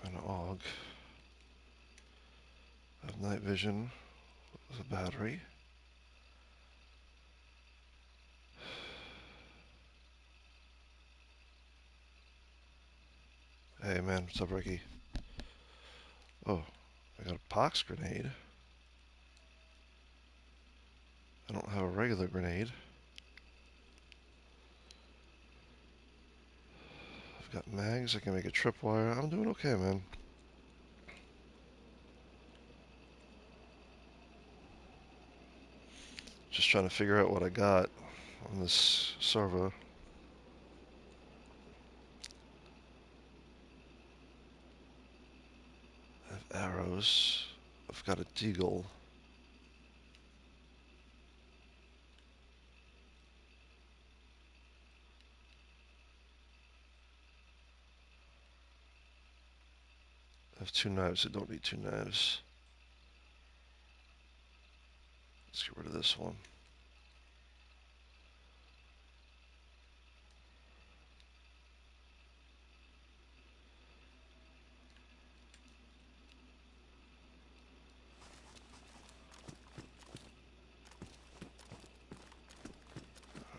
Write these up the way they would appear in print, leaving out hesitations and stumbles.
An AUG. I have night vision with a battery. Hey man, what's up, Ricky? Oh, I got a pox grenade. I don't have a regular grenade. I've got mags. I can make a tripwire. I'm doing okay, man. Just trying to figure out what I got on this server. I have arrows. I've got a deagle. I have 2 knives. I don't need 2 knives. Let's get rid of this one.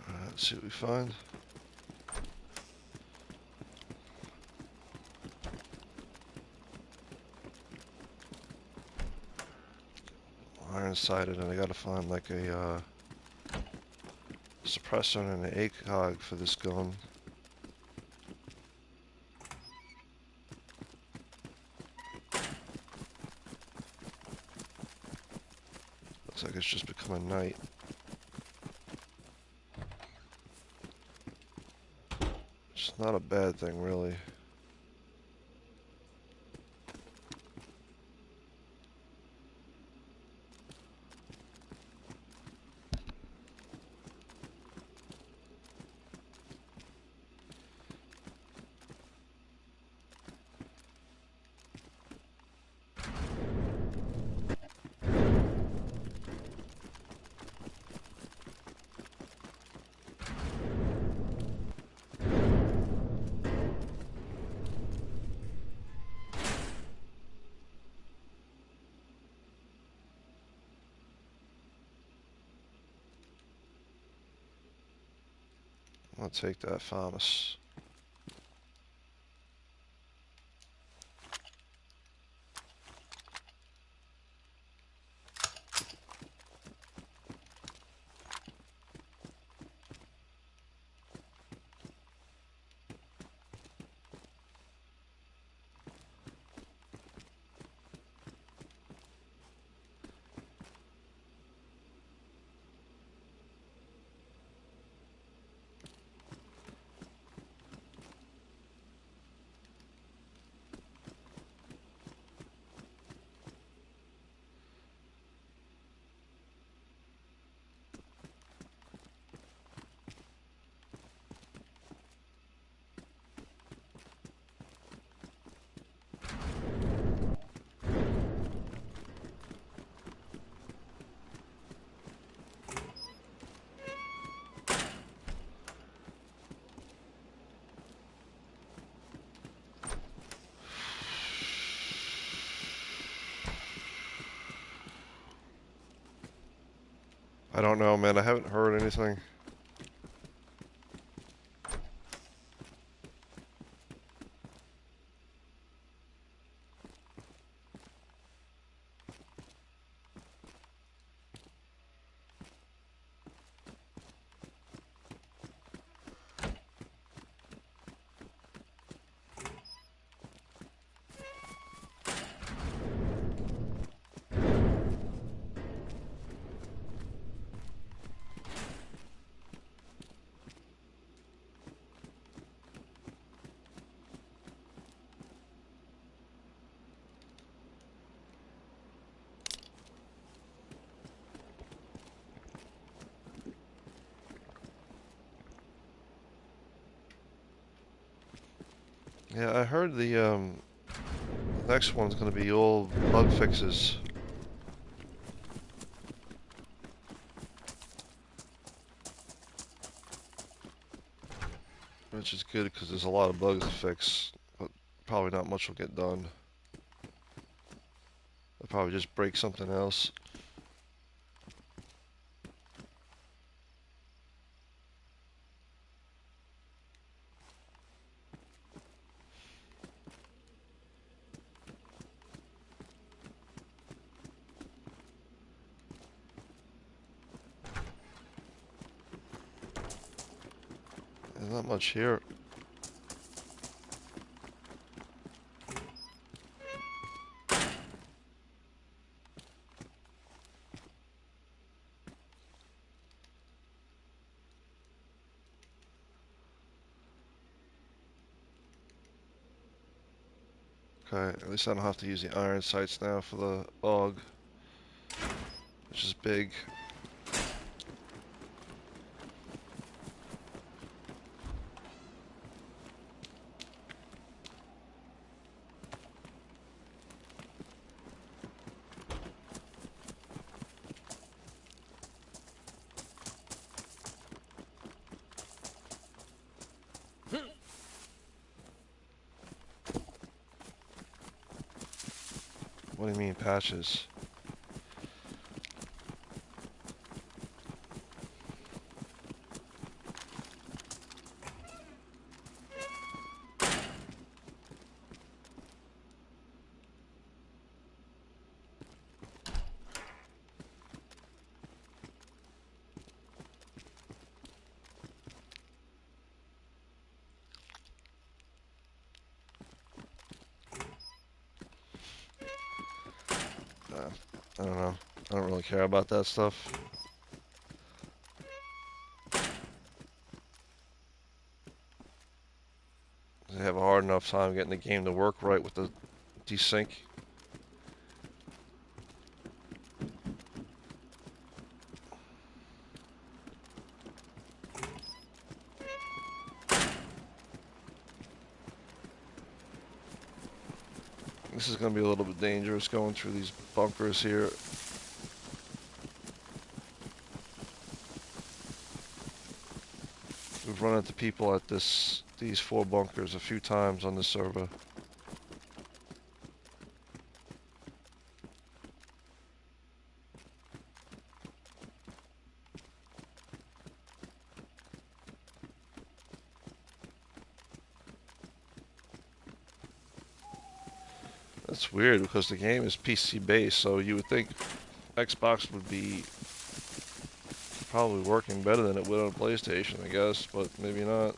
Alright, let's see what we find. Iron-sighted, and I gotta find like a suppressor and an ACOG for this gun. Looks like it's just becoming night. It's not a bad thing, really. I'll take that Farmus. I don't know, man. I haven't heard anything. Yeah, I heard the next one's gonna be all bug fixes. Which is good because there's a lot of bugs to fix. But probably not much will get done. I'll probably just break something else. There's not much here. Okay, at least I don't have to use the iron sights now for the AUG, which is big. What do you mean patches? I don't know. I don't really care about that stuff. They have a hard enough time getting the game to work right with the desync. This is going to be a little bit dangerous going through these bunkers here. We've run into people at these 4 bunkers a few times on this server. That's weird because the game is PC based, so you would think Xbox would be probably working better than it would on PlayStation, I guess, but maybe not.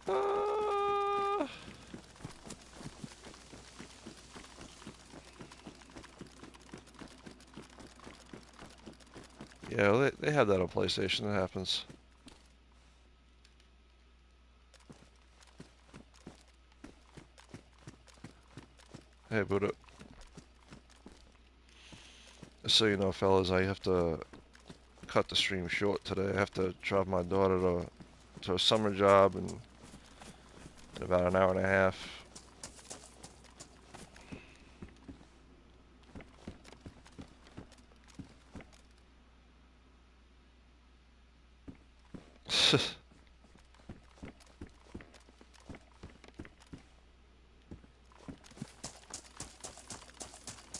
Uh, yeah, they have that on PlayStation. That happens. Hey, Buddha. Just so you know, fellas, I have to cut the stream short today. I have to drive my daughter to a summer job in about an hour and a half.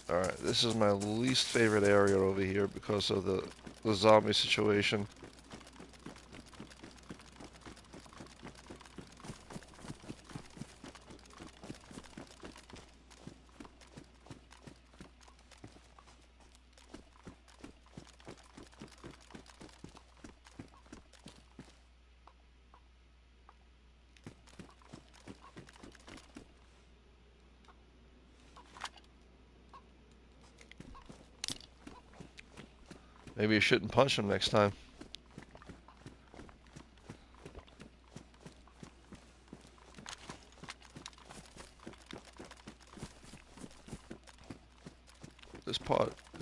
Alright, this is my least favorite area over here because of the zombie situation. Maybe you shouldn't punch him next time.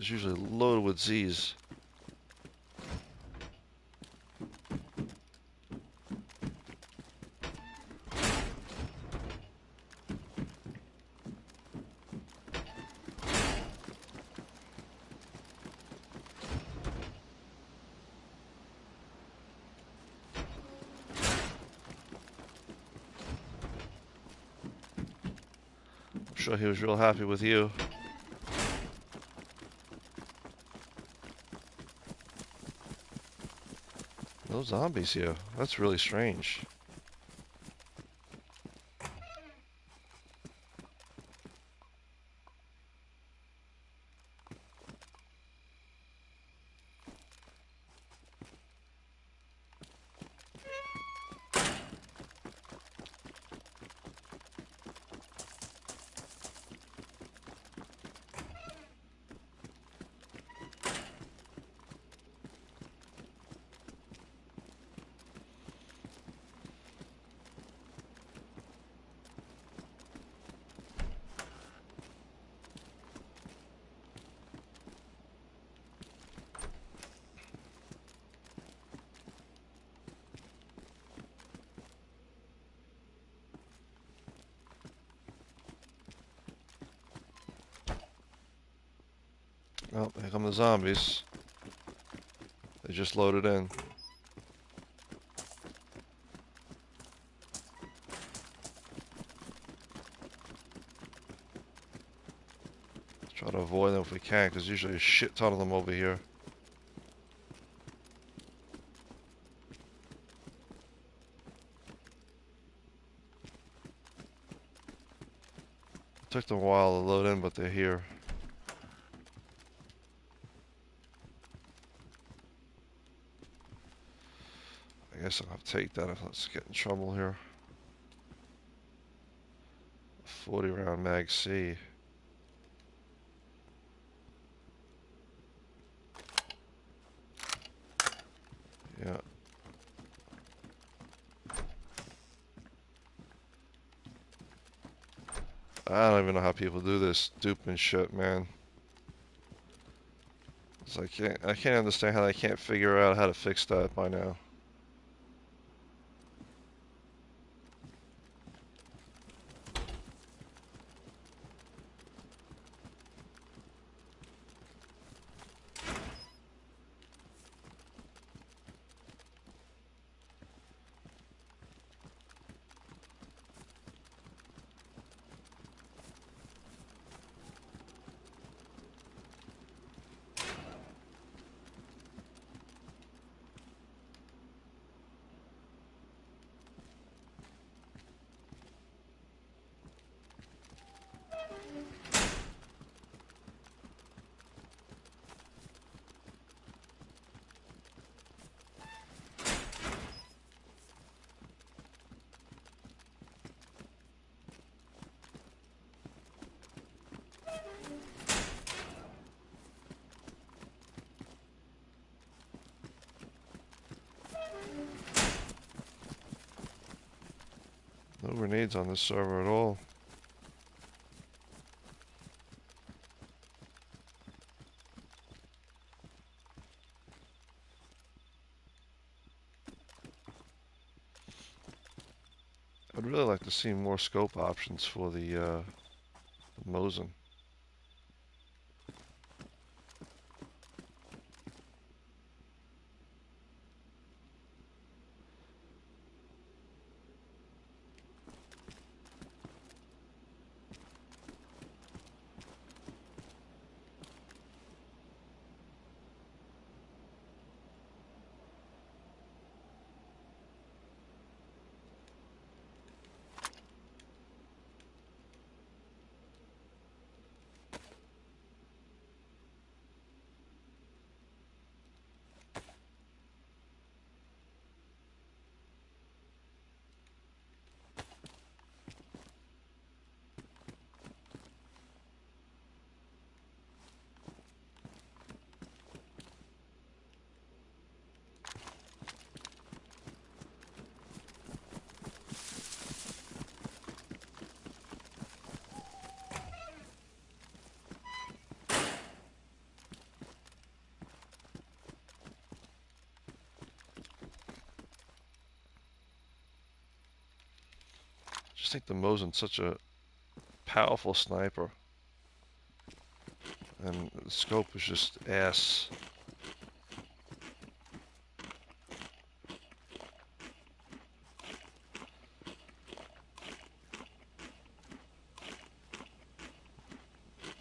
is usually loaded with Z's. I'm sure he was real happy with you. No zombies here. That's really strange. Oh, here come the zombies. They just loaded in. Let's try to avoid them if we can, because usually a shit ton of them over here. It took them a while to load in, but they're here. I guess I'll have to take that if let's get in trouble here. 40 round mag C. Yeah. I don't even know how people do this duping shit, man. It's like, I can't understand how they can't figure out how to fix that by now. No grenades on this server at all. I'd really like to see more scope options for the Mosin. just think the Mosin's such a powerful sniper. And the scope is just ass.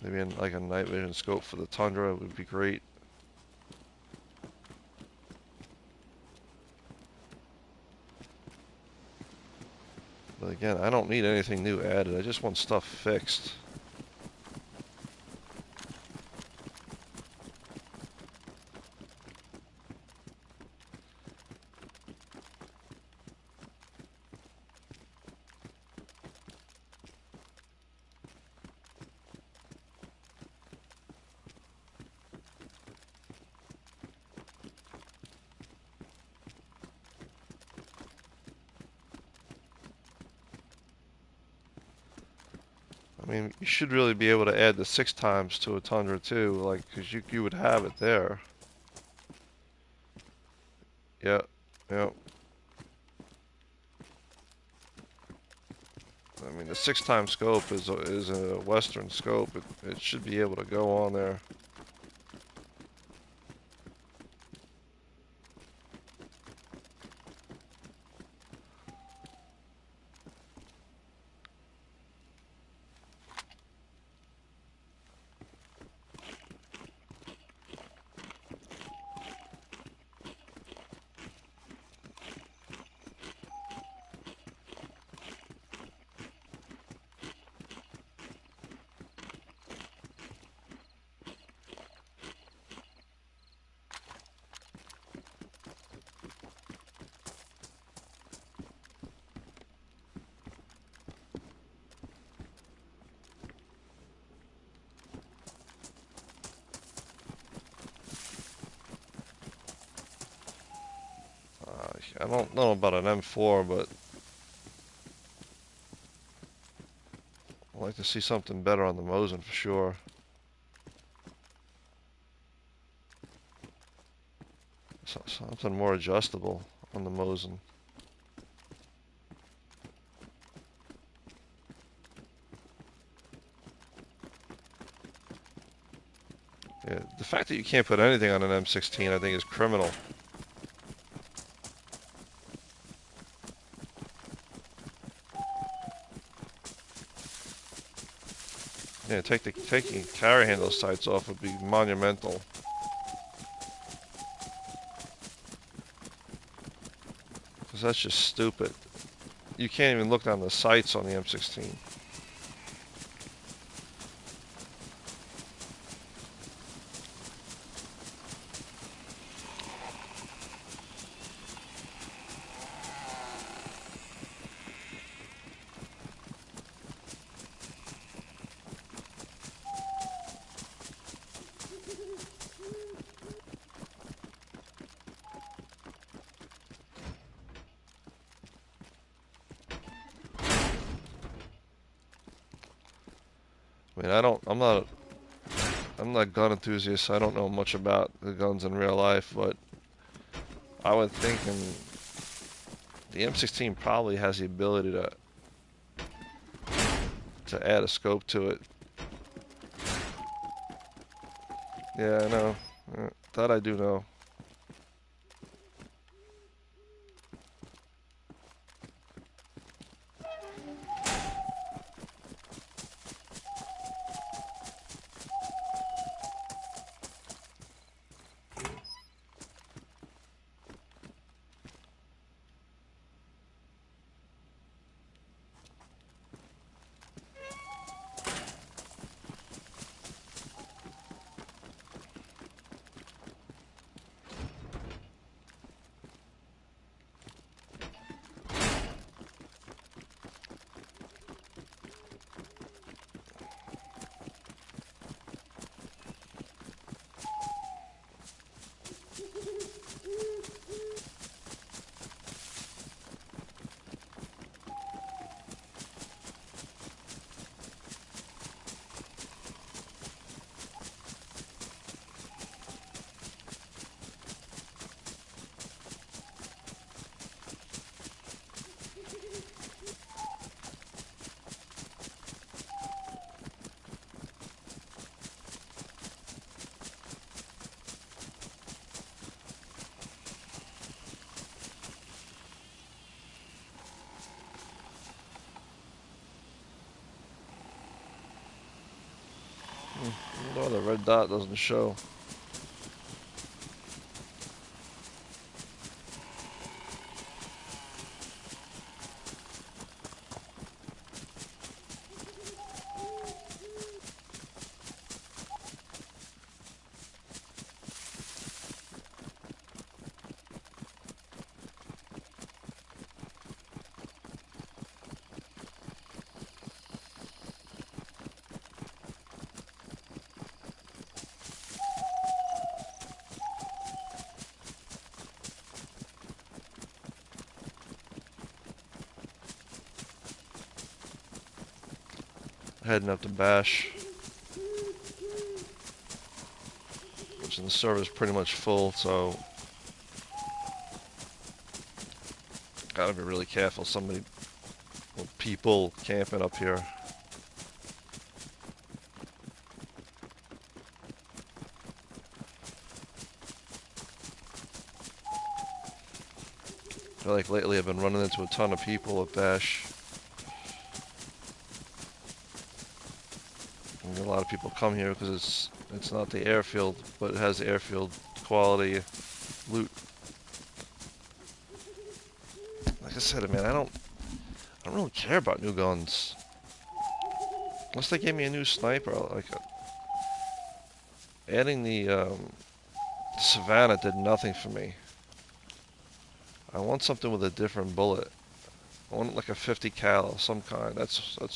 Maybe in like a night vision scope for the Tundra would be great. But again, I don't need anything new added. I just want stuff fixed. I mean, you should really be able to add the 6x to a Tundra too, like, because you would have it there. Yep, yep. I mean, the 6x scope is a Western scope. It should be able to go on there. I don't know about an M4, but I'd like to see something better on the Mosin for sure. Something more adjustable on the Mosin. Yeah, the fact that you can't put anything on an M16, I think, is criminal. Yeah, taking carry handle sights off would be monumental. Because that's just stupid. You can't even look down the sights on the M16. I mean, I'm not a gun enthusiast, so I don't know much about the guns in real life, but I would think the M16 probably has the ability to add a scope to it. Yeah, I know. That I do know. the red dot doesn't show. Heading up to Bash, which the server's pretty much full, so gotta be really careful. Somebody, well, people camping up here. I feel like lately I've been running into a ton of people at Bash. And a lot of people come here because it's not the airfield, but it has the airfield quality loot. Like I said, man, I don't really care about new guns. Unless they gave me a new sniper, like adding the Savannah did nothing for me. I want something with a different bullet. I want like a 50 cal of some kind. That's a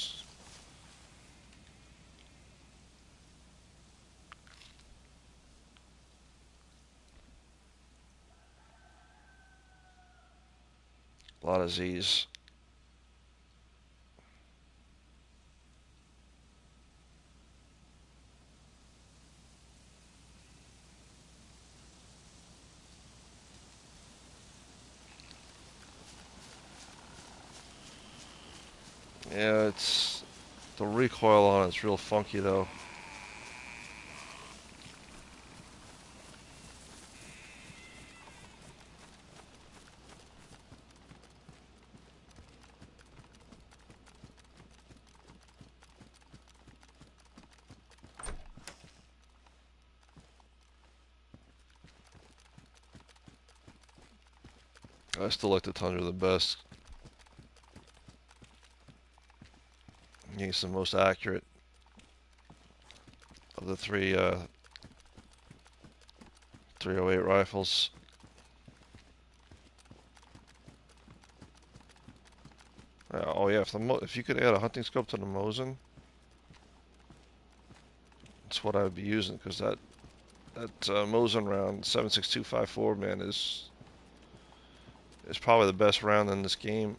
lot of Z's. Yeah, it's the recoil on it's real funky though. I still like the Tundra the best. It's the most accurate of the three 308 rifles. Oh yeah, if you could add a hunting scope to the Mosin, that's what I would be using, because that Mosin round 7.6254, man, is probably the best round in this game.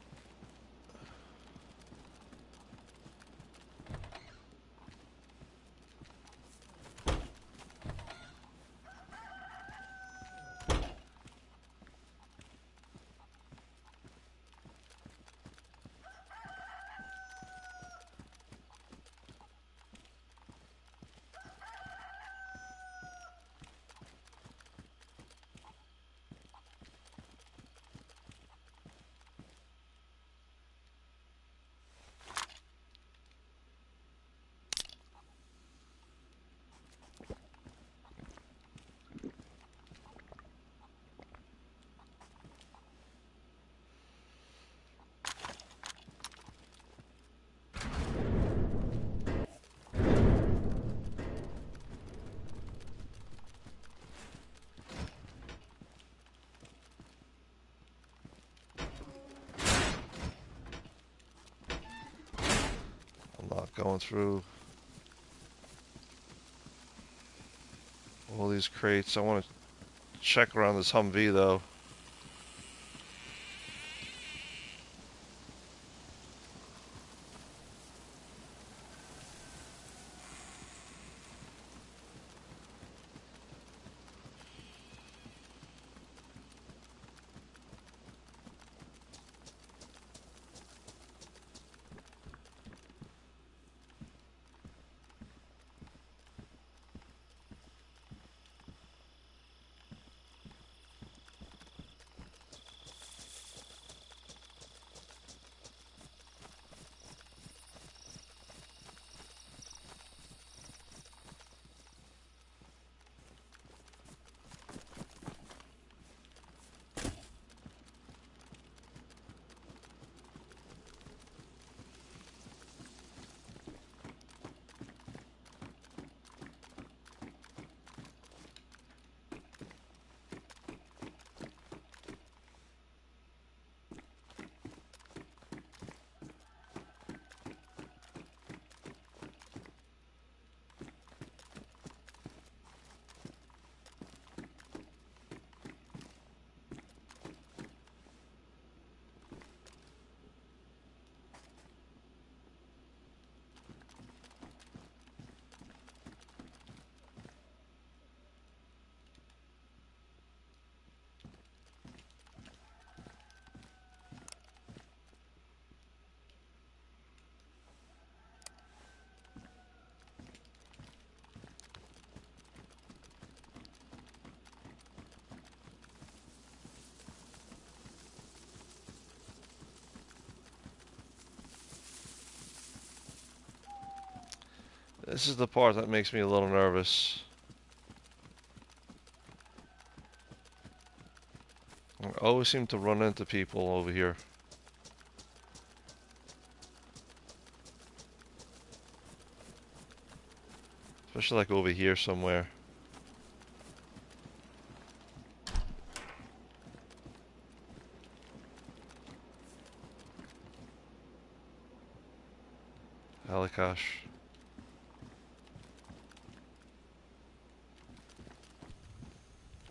I'm not going through all these crates. I want to check around this Humvee though. This is the part that makes me a little nervous. I always seem to run into people over here. Especially like over here somewhere. Alakash.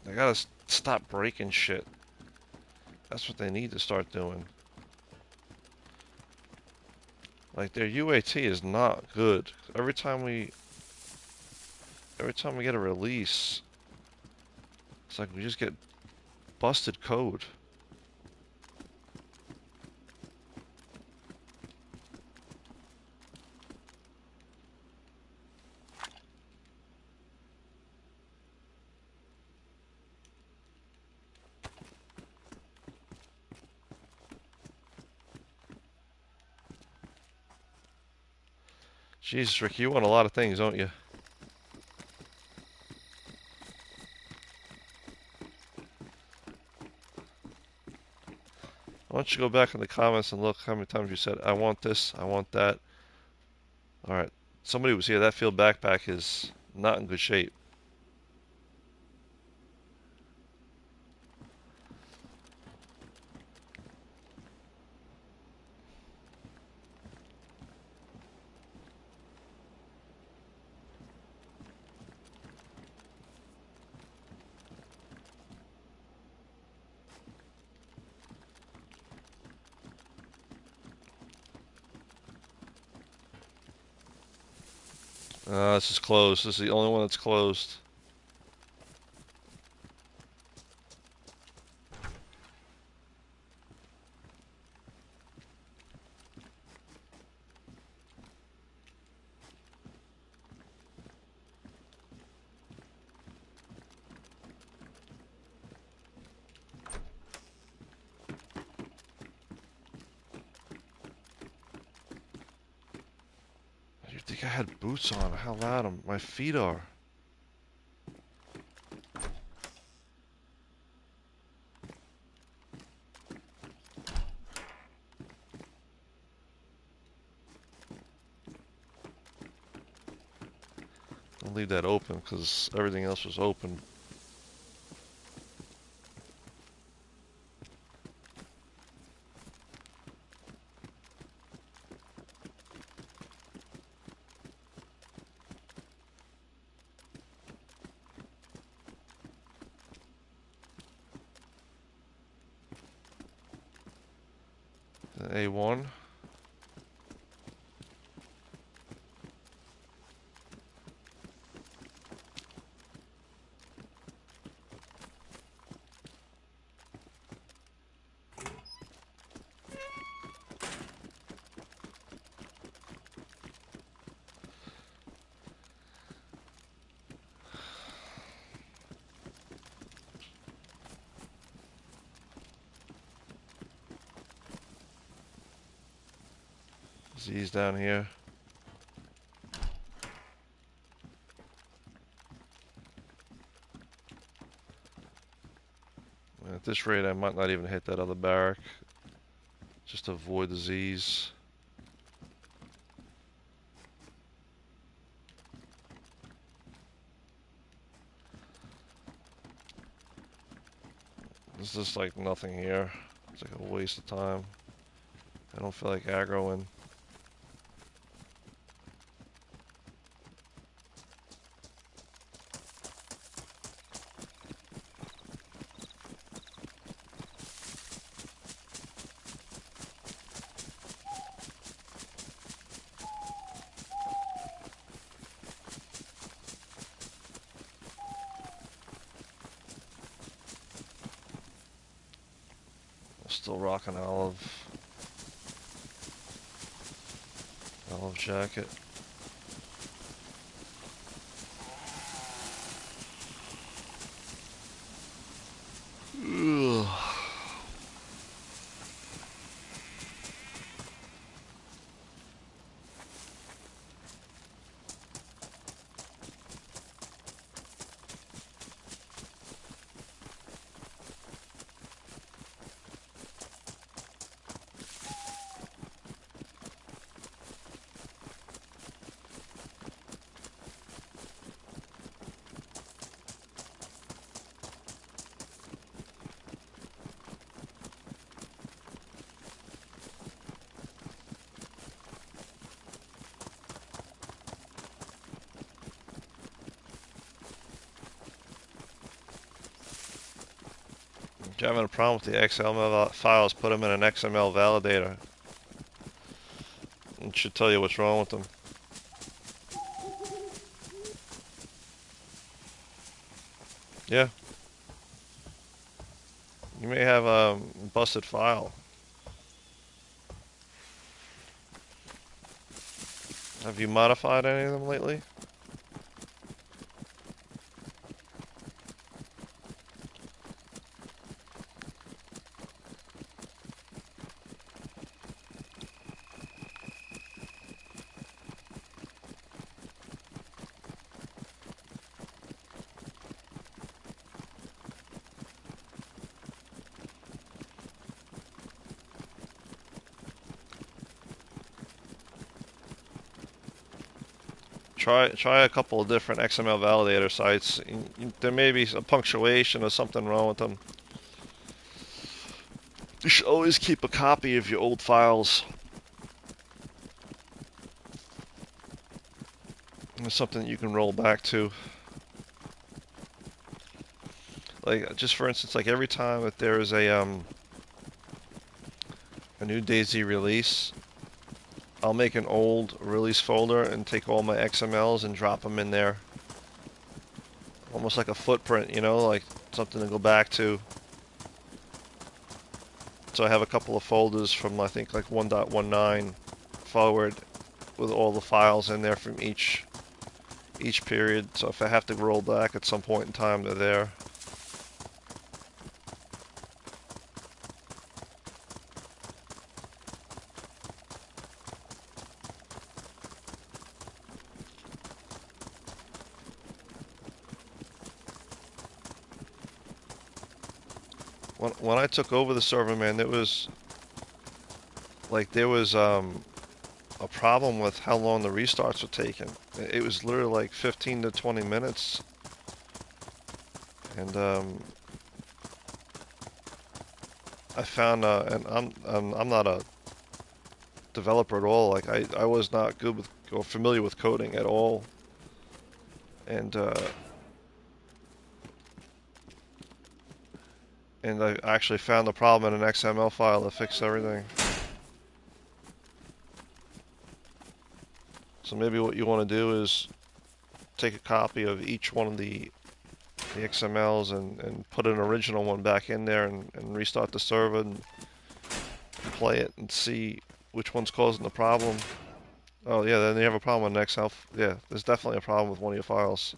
They gotta stop breaking shit. That's what they need to start doing. Like their UAT is not good. Every time we get a release, it's like we just get busted code. Jesus, Rick, you want a lot of things, don't you? Why don't you go back in the comments and look how many times you said, I want this, I want that. Alright, somebody was here. That field backpack is not in good shape. This is closed. This is the only one that's closed. You think I had boots on? How loud my feet are. I'll leave that open because everything else was open. A1. Z's down here. At this rate, I might not even hit that other barrack. Just to avoid the Z's. There's just like nothing here. It's like a waste of time. I don't feel like aggroing. Still rocking olive jacket. Ugh. you're having a problem with the XML files, put them in an XML validator. It should tell you what's wrong with them. Yeah. You may have a busted file. Have you modified any of them lately? Try a couple of different XML validator sites. There may be a punctuation or something wrong with them. You should always keep a copy of your old files. It's something you can roll back to. Like, just for instance, like every time that there is a new DayZ release, I'll make an old release folder and take all my XMLs and drop them in there. Almost like a footprint, you know, like something to go back to. So I have a couple of folders from, I think, like 1.19 forward with all the files in there from each period. So if I have to roll back at some point in time, they're there. When I took over the server, man, there was a problem with how long the restarts were taking. It was literally like 15 to 20 minutes, and I found and I'm not a developer at all. Like I was not good with or familiar with coding at all, and I actually found the problem in an XML file that fixed everything. So maybe what you want to do is take a copy of each one of the XMLs and put an original one back in there and restart the server and play it and see which one's causing the problem. Oh yeah, then you have a problem with an Excel. Yeah, there's definitely a problem with one of your files.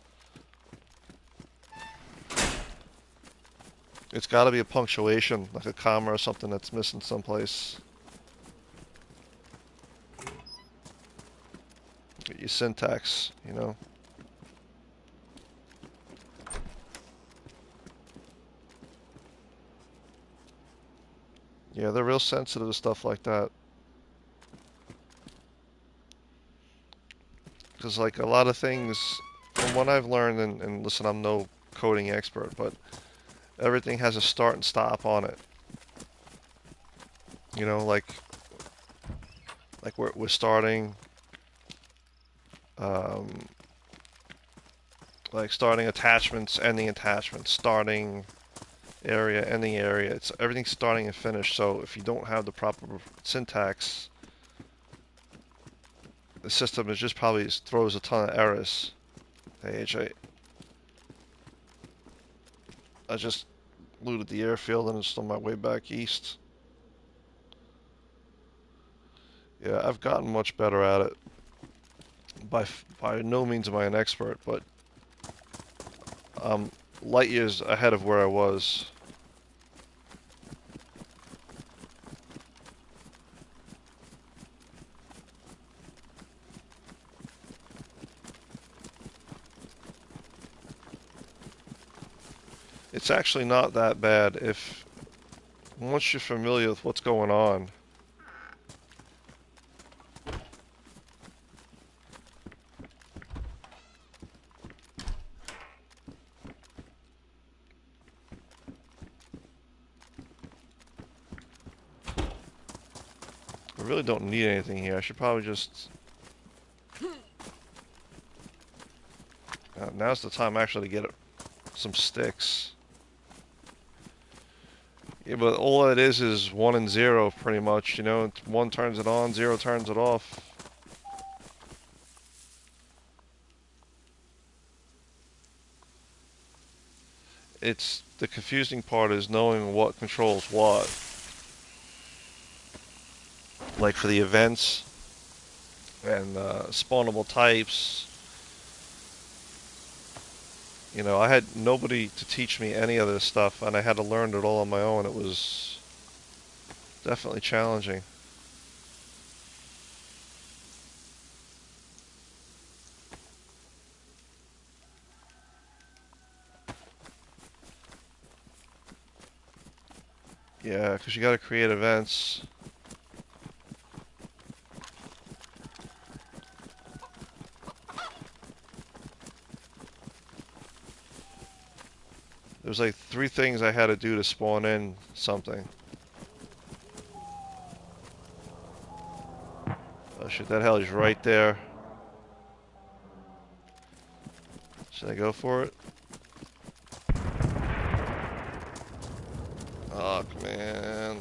It's got to be a punctuation, like a comma or something that's missing someplace. Your syntax, you know. Yeah, they're real sensitive to stuff like that. Because like a lot of things, from what I've learned, and listen, I'm no coding expert, but everything has a start and stop on it. You know, like we're starting, um, like starting attachments, ending attachments, starting area, ending area. It's everything's starting and finished. So if you don't have the proper syntax, the system is just probably throws a ton of errors. Hey, AJ, I just looted the airfield and it's on my way back east. Yeah, I've gotten much better at it. By no means am I an expert, but I'm light years ahead of where I was. It's actually not that bad if once you're familiar with what's going on. I really don't need anything here. I should probably just... now's the time actually to get some sticks. Yeah, but all it is 1 and 0 pretty much, you know? 1 turns it on, 0 turns it off. It's the confusing part is knowing what controls what. Like for the events and spawnable types, you know, I had nobody to teach me any of this stuff, and I had to learn it all on my own. It was definitely challenging. Yeah, because you got to create events. There's like 3 things I had to do to spawn in something. Oh shit, that hell is right there. Should I go for it? Oh man.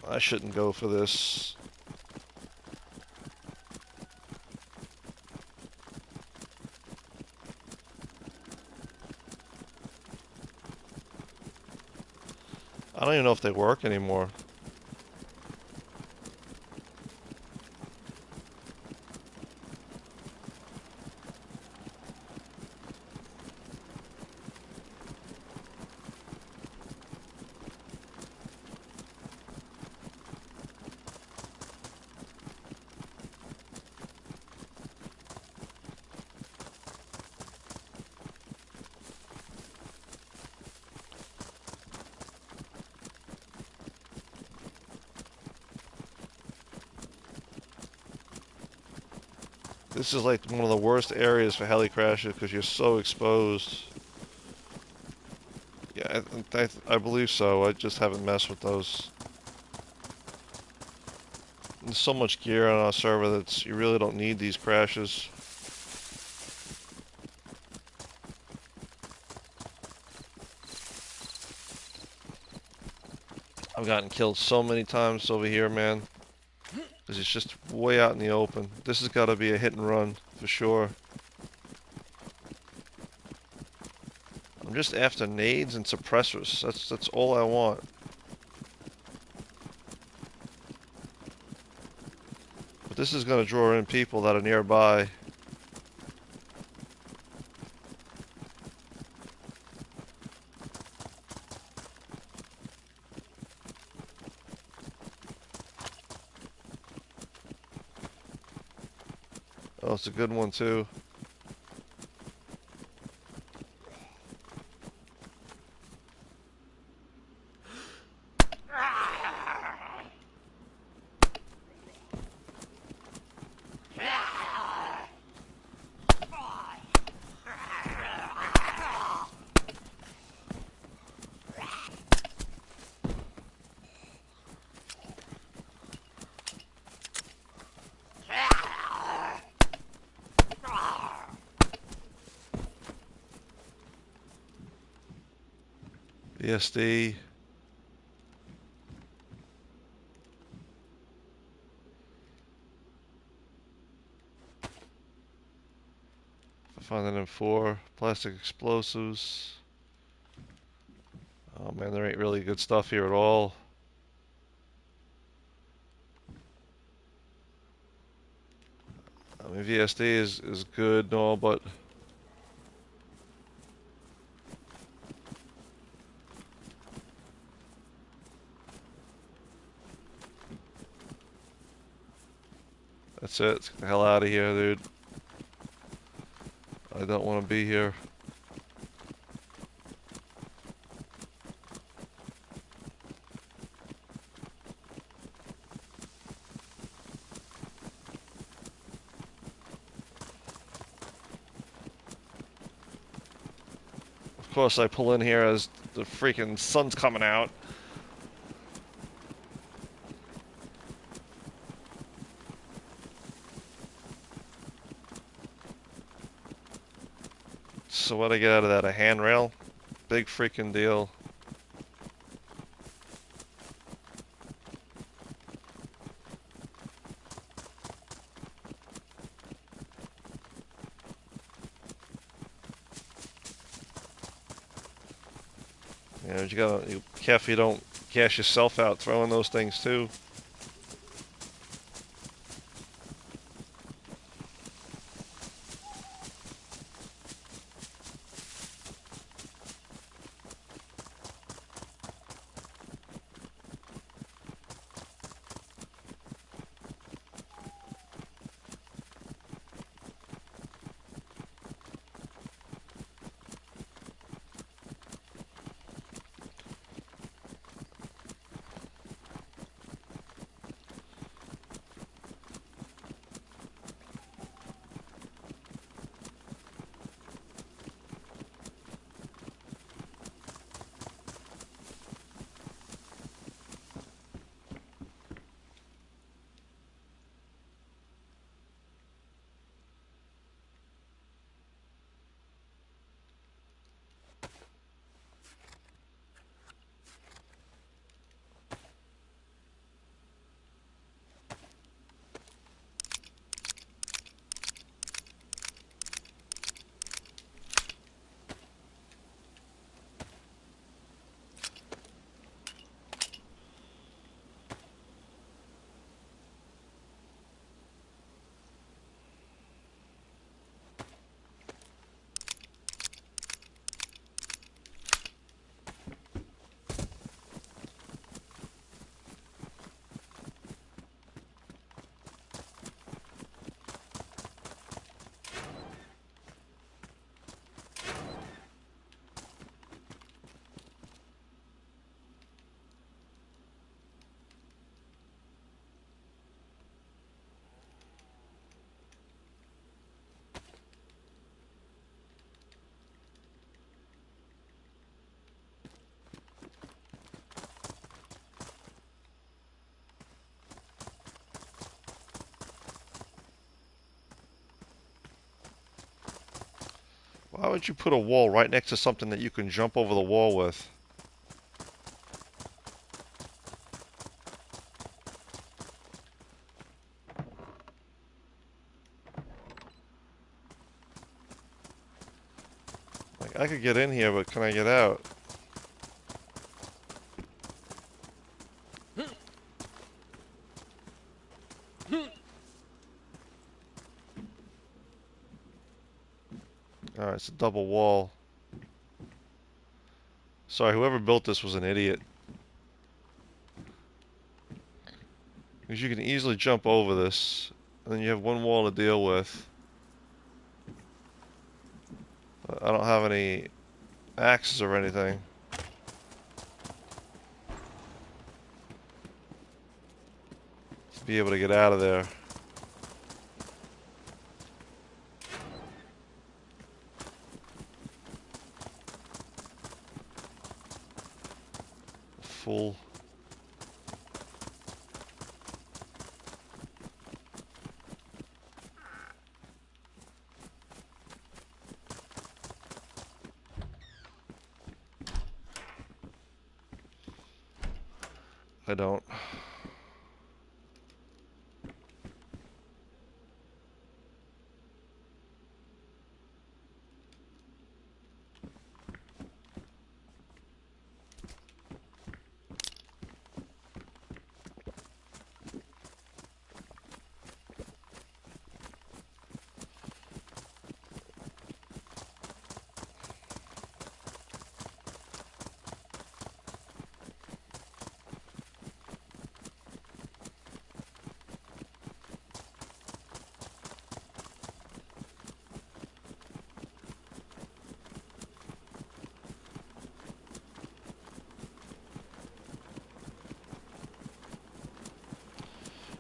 I shouldn't go for this. I don't even know if they work anymore. This is like one of the worst areas for heli crashes because you're so exposed. Yeah, I believe so. I just haven't messed with those. There's so much gear on our server that you really don't need these crashes. I've gotten killed so many times over here, man. Because it's just way out in the open. This has got to be a hit and run, for sure. I'm just after nades and suppressors. That's all I want. But this is going to draw in people that are nearby. Oh, it's a good one, too. BSD. I find that in 4. Plastic explosives. Oh man, there ain't really good stuff here at all. I mean, VSD is good and all, but that's it. Let's get the hell out of here, dude. I don't want to be here. Of course, I pull in here as the freaking sun's coming out. so what I get out of that? A handrail? Big freaking deal. You know, you gotta be careful you don't gas yourself out throwing those things too. Why would you put a wall right next to something that you can jump over the wall with? Like, I could get in here, but can I get out? Alright, it's a double wall. Sorry, whoever built this was an idiot. Because you can easily jump over this, and then you have one wall to deal with. I don't have any axes or anything. To be able to get out of there. Fool. I don't.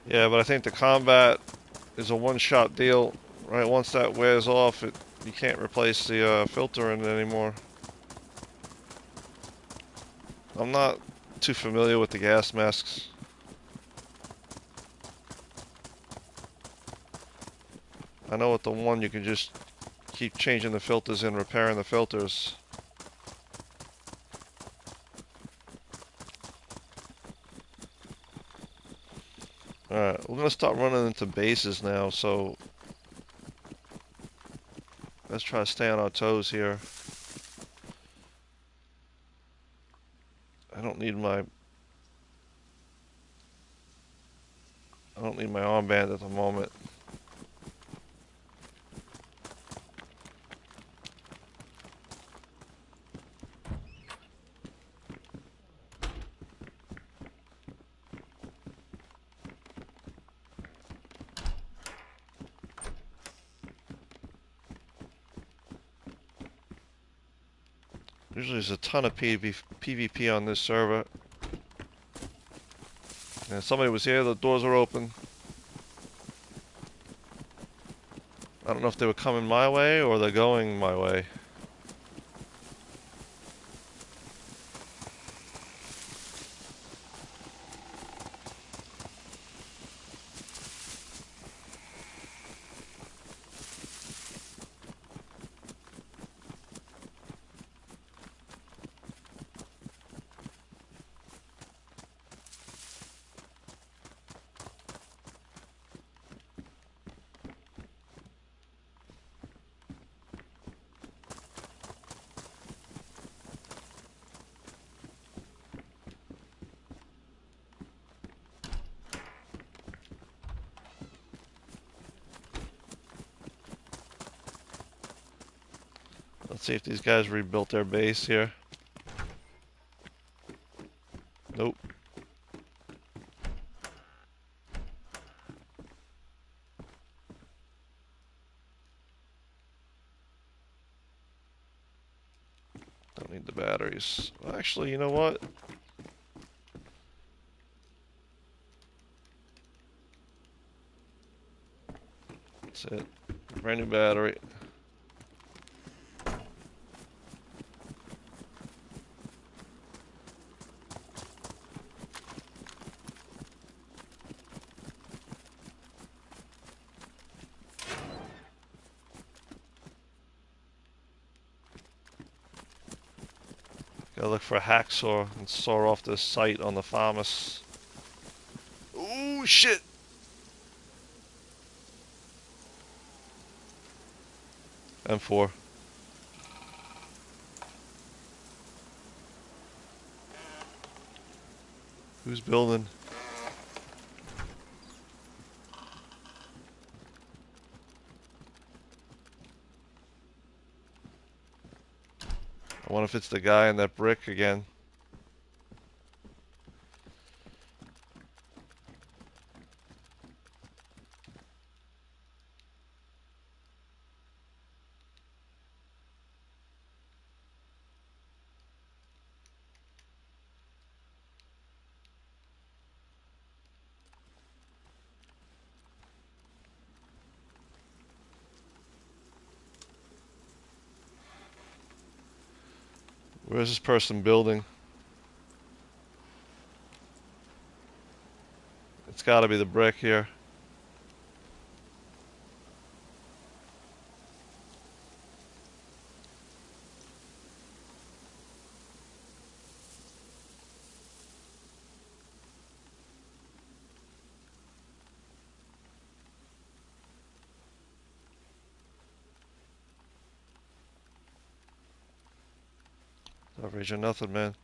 Yeah, but I think the combat is a one-shot deal, right? Once that wears off, you can't replace the filter in it anymore. I'm not too familiar with the gas masks. I know with the one you can just keep changing the filters and repairing the filters. Alright, we're gonna start running into bases now, so let's try to stay on our toes here. I don't need my armband at the moment. Usually there's a ton of PvP on this server. And somebody was here, the doors are open. I don't know if they were coming my way or they're going my way. Let's see if these guys rebuilt their base here. Nope. Don't need the batteries. Actually, you know what? That's it. Brand new battery. Gotta look for a hacksaw and saw off this site on the farmers. Ooh, shit! M4. Who's building? I wonder if it's the guy in that brick again. Where's this person building? It's gotta be the brick here. Coverage or nothing, man.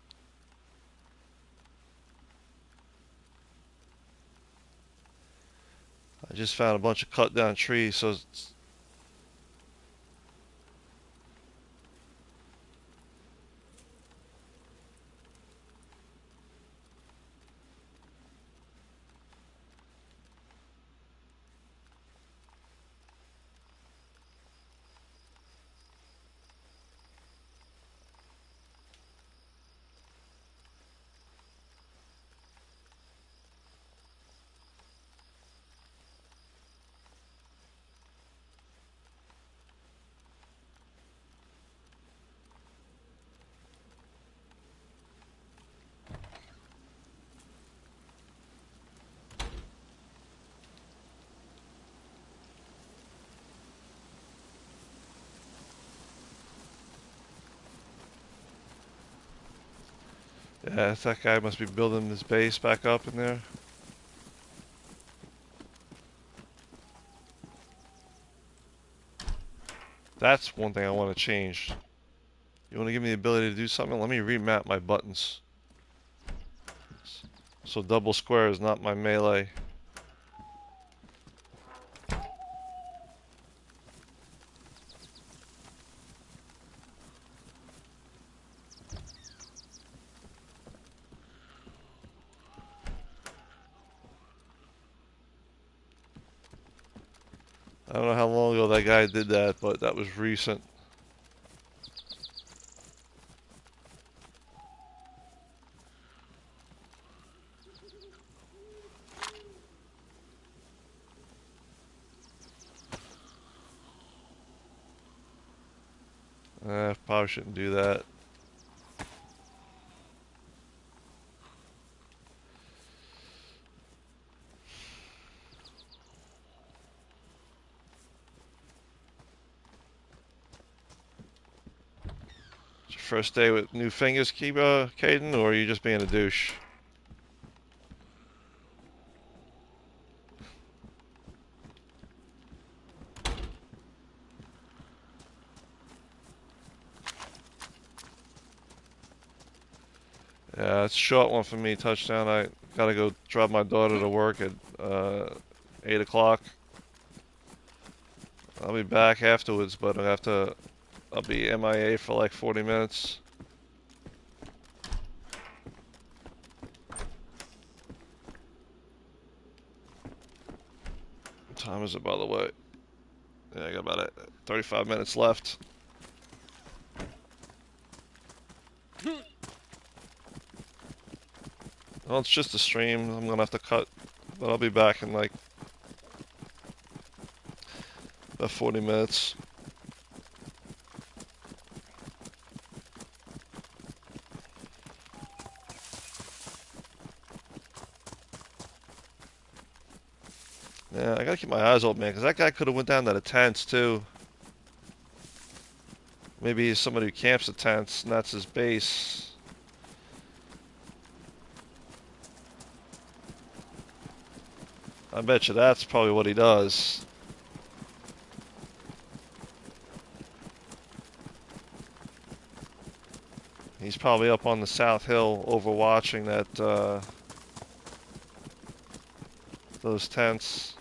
I just found a bunch of cut down trees, so it's Yeah, that guy must be building his base back up in there. That's one thing I want to change. You want to give me the ability to do something? Let me remap my buttons. So double square is not my melee. I don't know how long ago that guy did that, but that was recent. Probably shouldn't do that. It's your first day with new fingers, Caden, or are you just being a douche? Yeah, it's a short one for me, touchdown. I gotta go drop my daughter to work at 8 o'clock. I'll be back afterwards, but I'll be MIA for like 40 minutes. What time is it, by the way? Yeah, I got about 35 minutes left. Well, it's just a stream. I'm gonna have to cut, but I'll be back in like about 40 minutes. Yeah, I gotta keep my eyes open, man, because that guy could have went down to the tents too. Maybe he's somebody who camps the tents, and that's his base. I bet you that's probably what he does. He's probably up on the South Hill overwatching those tents.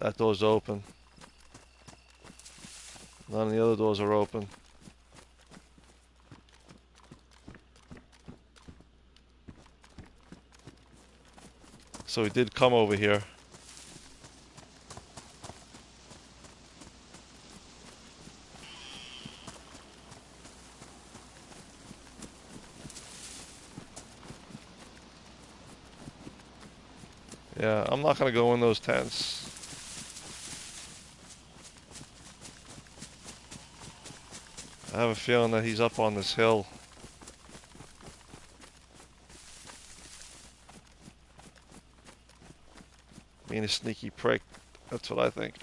That door's open. None of the other doors are open. So he did come over here. Yeah, I'm not gonna go in those tents. I have a feeling that he's up on this hill. Being a sneaky prick. That's what I think.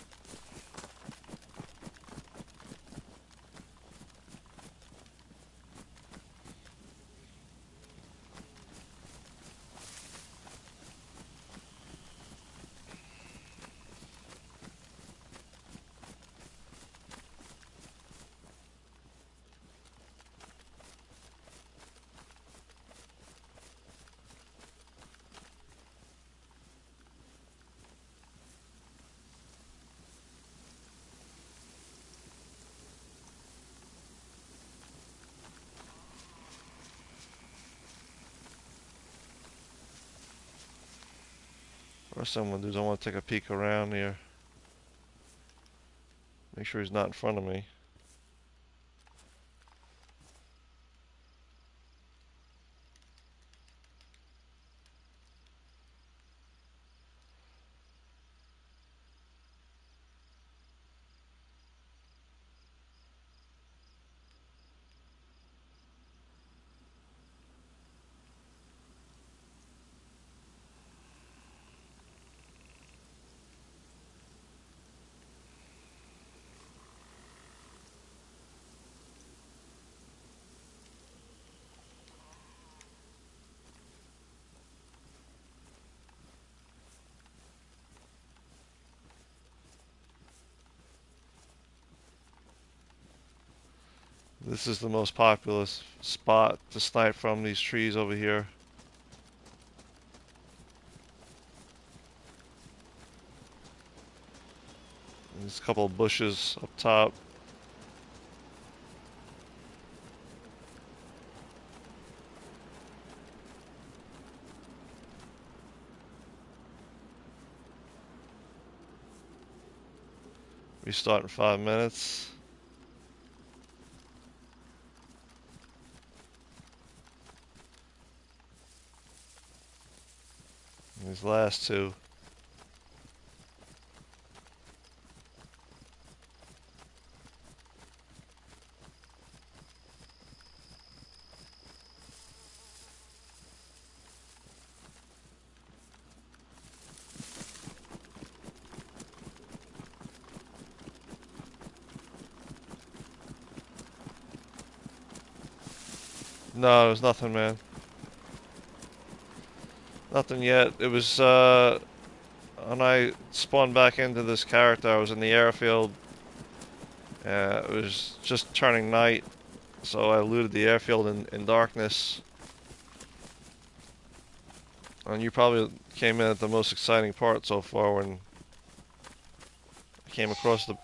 First thing I'm gonna do is I want to take a peek around here. Make sure he's not in front of me. This is the most populous spot to snipe from, these trees over here. There's a couple of bushes up top. Restart in 5 minutes. And these last two. No, there's nothing, man. Nothing yet. It was, when I spawned back into this character, I was in the airfield. It was just turning night, so I looted the airfield in darkness. And you probably came in at the most exciting part so far when I came across the...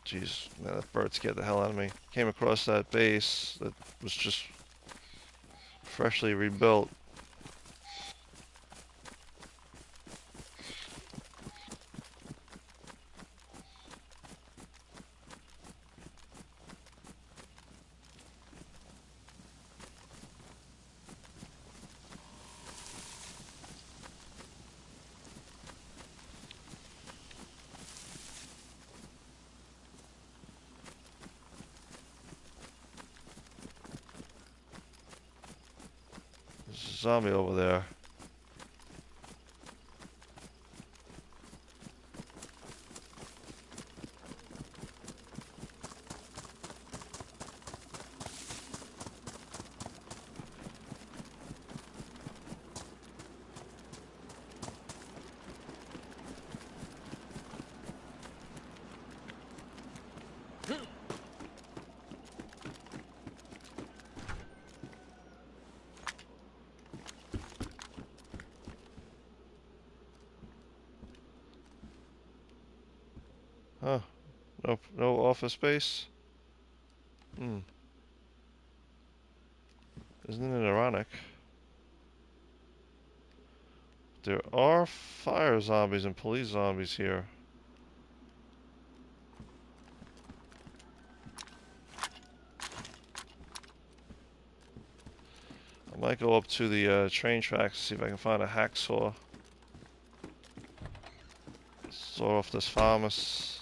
Jeez, man, that bird scared the hell out of me. Came across that base that was just freshly rebuilt. There's a zombie over there. Huh. No office space? Hmm. Isn't it ironic? There are fire zombies and police zombies here. I might go up to the train tracks to see if I can find a hacksaw. Saw off this farmer's.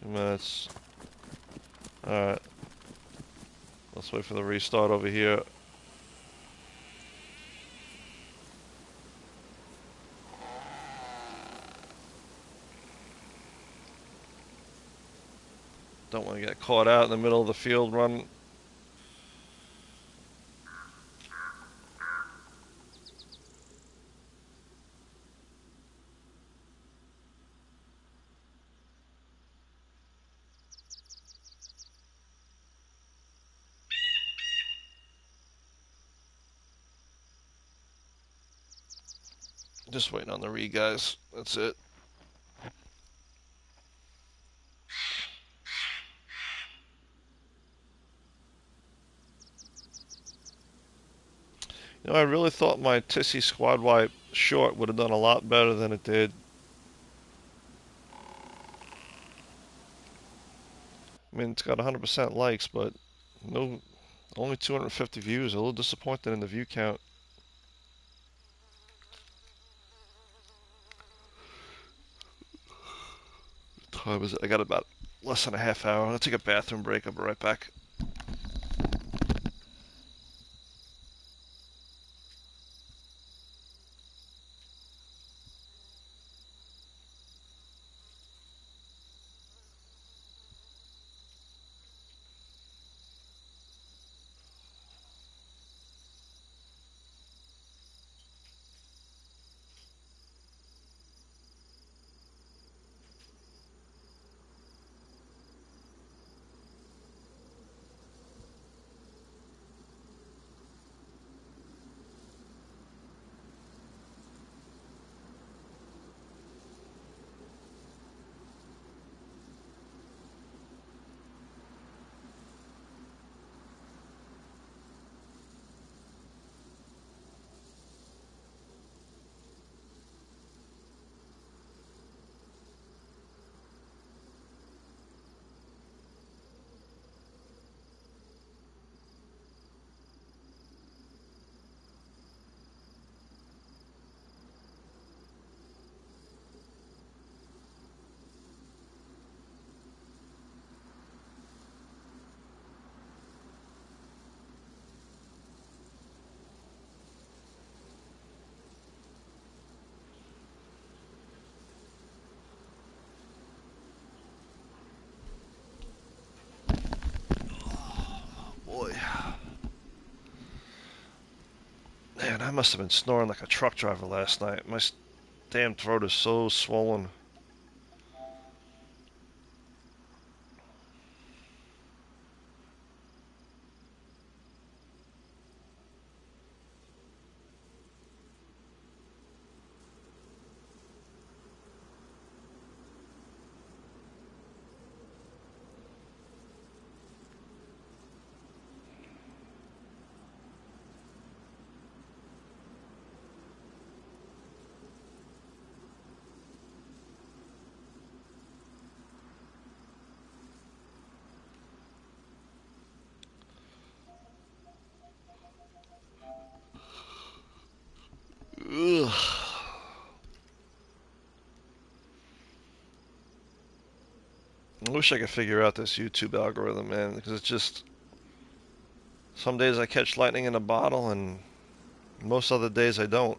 2 minutes. Alright. Let's wait for the restart over here. Don't want to get caught out in the middle of the field run. Just waiting on the re guys. That's it. You know, I really thought my Tissy squad wipe short would have done a lot better than it did. I mean, it's got 100% likes, but no, only 250 views. A little disappointed in the view count. Time is it? I got about less than a half hour. I'm gonna take a bathroom break. I'll be right back. Man, I must have been snoring like a truck driver last night. My damn throat is so swollen. Ugh. I wish I could figure out this YouTube algorithm, man, because it's just some days I catch lightning in a bottle, and most other days I don't.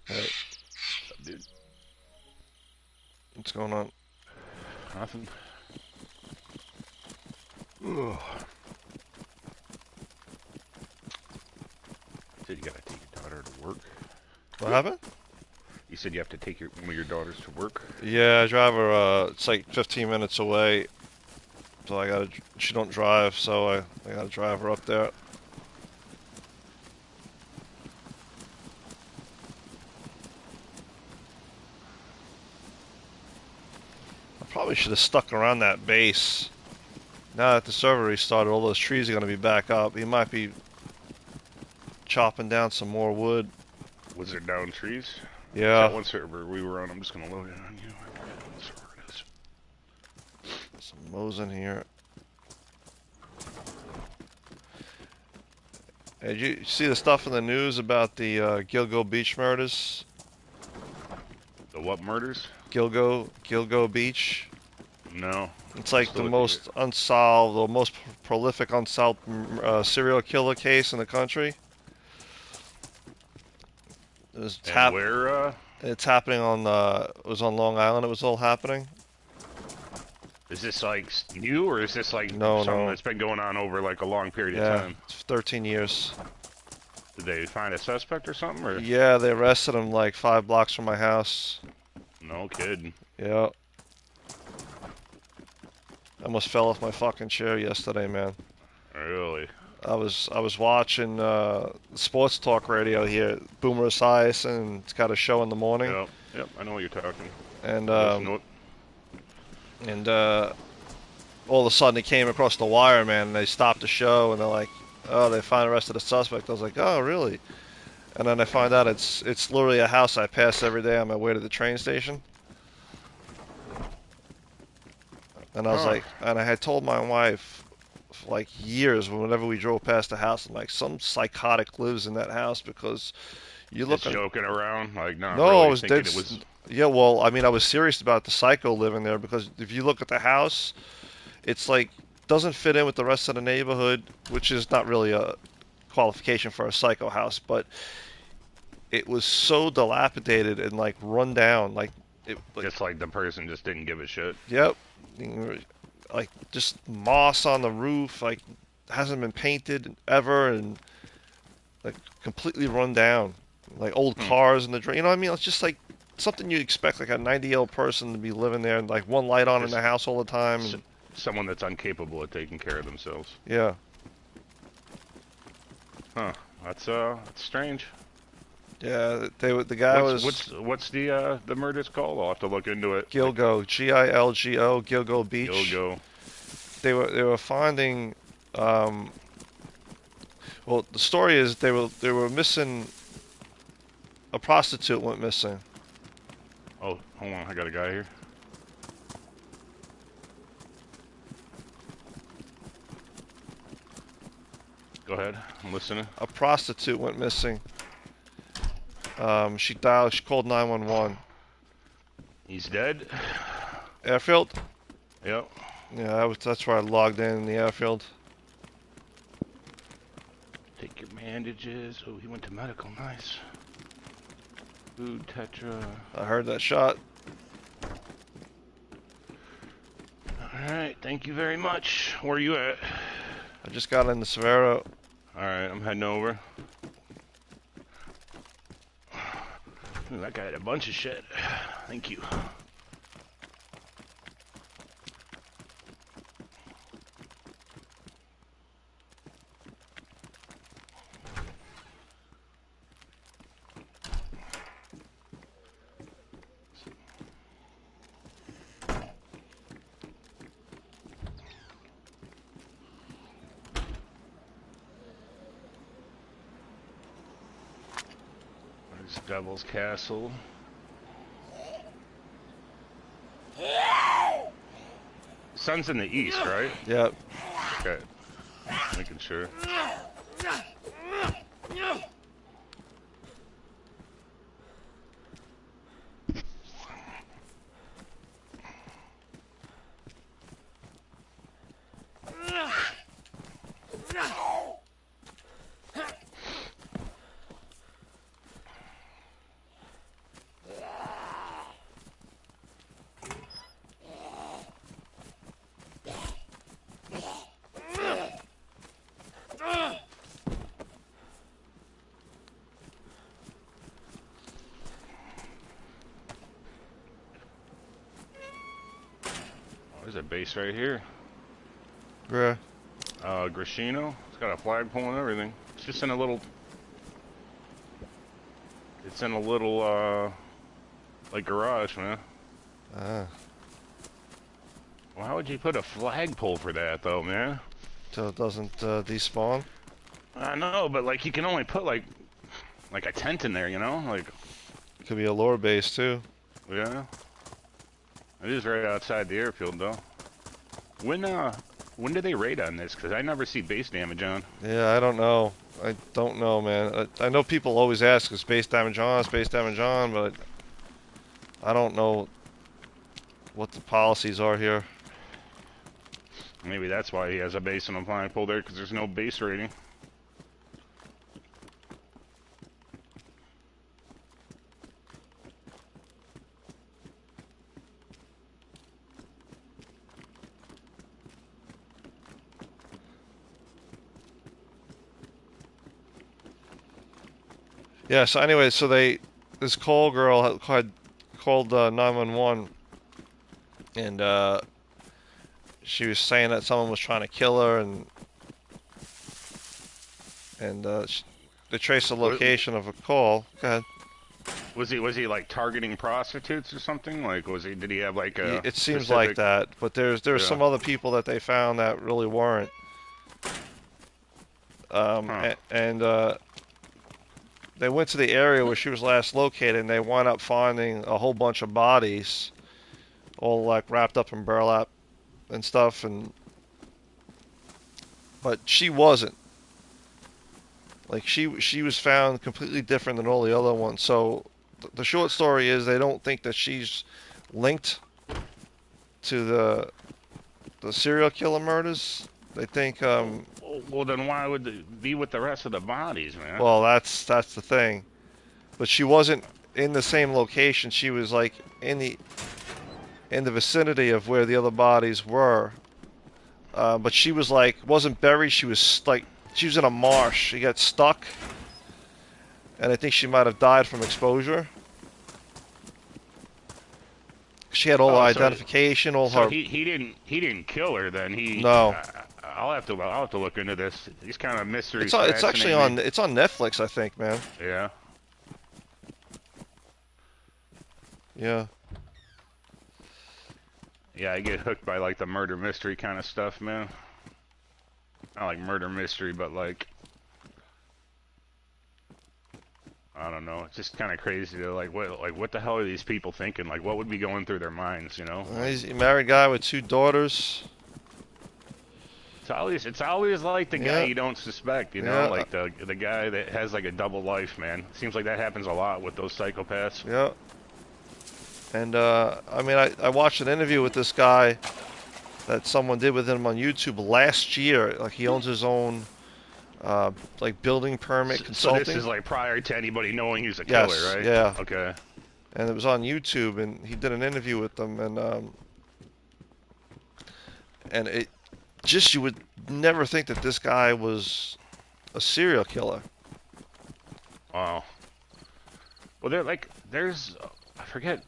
Hey, Dude, what's going on? nothing. Ugh. Said you gotta take your daughter to work. What happened? You said you have to take one of your daughters to work. Yeah, I drive her, it's like 15 minutes away, so she don't drive, so I gotta drive her up there. I probably should have stuck around that base. Now that the server restarted, all those trees are gonna be back up. He might be chopping down some more wood. Was there down trees? Yeah. That one server we were on, I'm just gonna load it on you. I forget what server it is. Some mows in here. Hey, did you see the stuff in the news about the Gilgo Beach murders? The what murders? Gilgo Beach. No. It's I'm like still the looking most unsolved, or most prolific unsolved serial killer case in the country. And where, It's happening on, it was on Long Island, it was all happening. is this like new, or is this like No, something no. that's been going on over like a long period of Yeah, time? it's 13 years. Did they find a suspect or something, or? Yeah, they arrested him like 5 blocks from my house. No kidding. Yeah. I almost fell off my fucking chair yesterday, man. Really? I was watching sports talk radio here, Boomer Esiason. It's got a show in the morning, Yep. Yep. I know what you're talking. and Listen to it. and all of a sudden it came across the wire, man. And they stopped the show, and they're like, "Oh, they finally arrested the suspect." I was like, "Oh, really?" And then I find out it's literally a house I pass every day on my way to the train station. And I was Huh. like, and I had told my wife for like years, whenever we drove past the house, I'm like, some psychotic lives in that house because you look Just at. joking around, like not No, I really was dead. thinking it was. Yeah, well, I mean, I was serious about the psycho living there because if you look at the house, it's like doesn't fit in with the rest of the neighborhood, which is not really a qualification for a psycho house, but it was so dilapidated and like run down, Just like the person just didn't give a shit. yep, like just moss on the roof, like hasn't been painted ever, and like completely run down, like old Hmm. cars in the drain. You know what I mean? It's just like something you expect like a 90-year-old person to be living there, and like one light on in Just the house all the time. s And, someone that's incapable of taking care of themselves. yeah, Huh. That's strange. yeah. The guy was What's the murders called? I'll have to look into it. Like, Gilgo, Gilgo, Gilgo you'll Beach. go. They were finding. Well, the story is they were missing A prostitute went missing. Oh, hold on, I got a guy here. Go ahead, I'm listening. A prostitute went missing. She dialed. She called 911. He's dead. Airfield. Yep. Yeah, that's where I logged in the airfield. Take your bandages. Oh, he went to medical. Nice. Food, Tetra. I heard that shot. Alright, thank you very much. Where are you at? I just got in the Severo. Alright, I'm heading over. Ooh, that guy had a bunch of shit. Thank you. There's Devil's Castle. Sun's in the east, right? Yep. Okay. Making sure. There's a base right here. Yeah. Grishino. It's got a flagpole and everything. It's just in a little... It's in a little, like, garage, man. Ah. Why would you put a flagpole for that, though, man? So it doesn't despawn. I know, but, like, you can only put, like a tent in there, you know? Like... Could be a lore base, too. Yeah. It is right outside the airfield, though. When do they raid on this? Because I never see base damage on. Yeah, I don't know. I don't know, man. I know people always ask, is base damage on, but I don't know what the policies are here. Maybe that's why he has a base on a flagpole there, because there's no base rating. Yeah, so anyway, this call girl had called 911, and she was saying that someone was trying to kill her, and they traced the location of a call. Go ahead. Was he like targeting prostitutes or something? Like, did he have like a It seems specific... like that, but there's Yeah. some other people that they found that really weren't. And they went to the area where she was last located, and they wound up finding a whole bunch of bodies, all like wrapped up in burlap and stuff. But she wasn't. Like she was found completely different than all the other ones. So the short story is they don't think that she's linked to the serial killer murders. They think Well, then why would it be with the rest of the bodies, man? well, that's the thing. But she wasn't in the same location. She was like in the vicinity of where the other bodies were. But she was like wasn't buried. She was in a marsh. She got stuck, and I think she might have died from exposure. She had all her identification, all her. He didn't kill her then. No. I'll have to look into this. These kind of mysteries. It's actually on Netflix, I think, man. Yeah. Yeah. Yeah, I get hooked by like the murder mystery kind of stuff, man. Not like murder mystery, but like I don't know. know, it's just kind of crazy to like what the hell are these people thinking? Like, what would be going through their minds? You know, like, He's a married guy with 2 daughters. it's always like the guy Yeah, you don't suspect. You know, yeah, like the guy that has like a double life, man. It seems like that happens a lot with those psychopaths. yeah. And I mean, I watched an interview with this guy that someone did with him on YouTube last year. Like he owns his own like building permit So this consulting. is like prior to anybody knowing he's a killer, Yes, right? yeah. Okay. And it was on YouTube, and he did an interview with them, and it just you would never think that this guy was a serial killer. Wow. Well, I forget.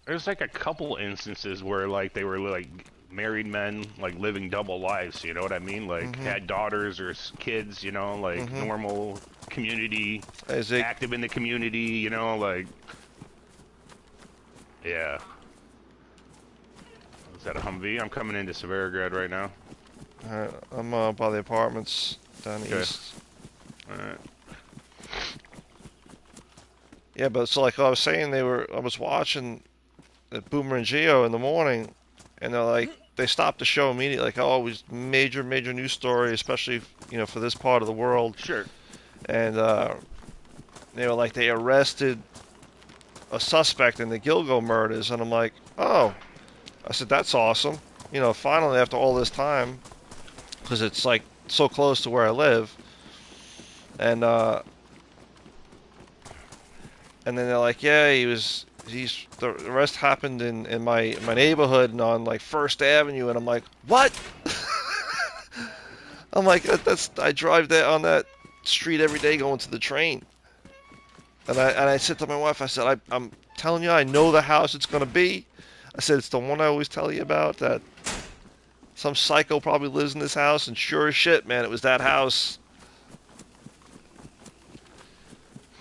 There's like a couple instances where like they were like married men like living double lives, you know what I mean? Like Mm-hmm. had daughters or kids, you know, like Mm-hmm. normal community, Is it? active in the community, you know, like yeah. Is that a Humvee? I'm coming into Severograd right now. I'm by the apartments down Okay. east. All right. Yeah, but so like I was saying, I was watching Boomer and Geo in the morning, and they're like, they stopped the show immediately, like, oh, it was major news story, especially for this part of the world, Sure. and they were like, they arrested a suspect in the Gilgo murders, and I'm like, oh, I said that's awesome, finally after all this time, because it's like so close to where I live, and then they're like, yeah, the arrest happened in my neighborhood and on like First Avenue, and I'm like, what? I'm like, I drive there on that street every day going to the train, and I said to my wife, I said, I'm telling you, I know the house it's gonna be. I said it's the one I always tell you about, that some psycho probably lives in this house, and sure as shit, man, it was that house.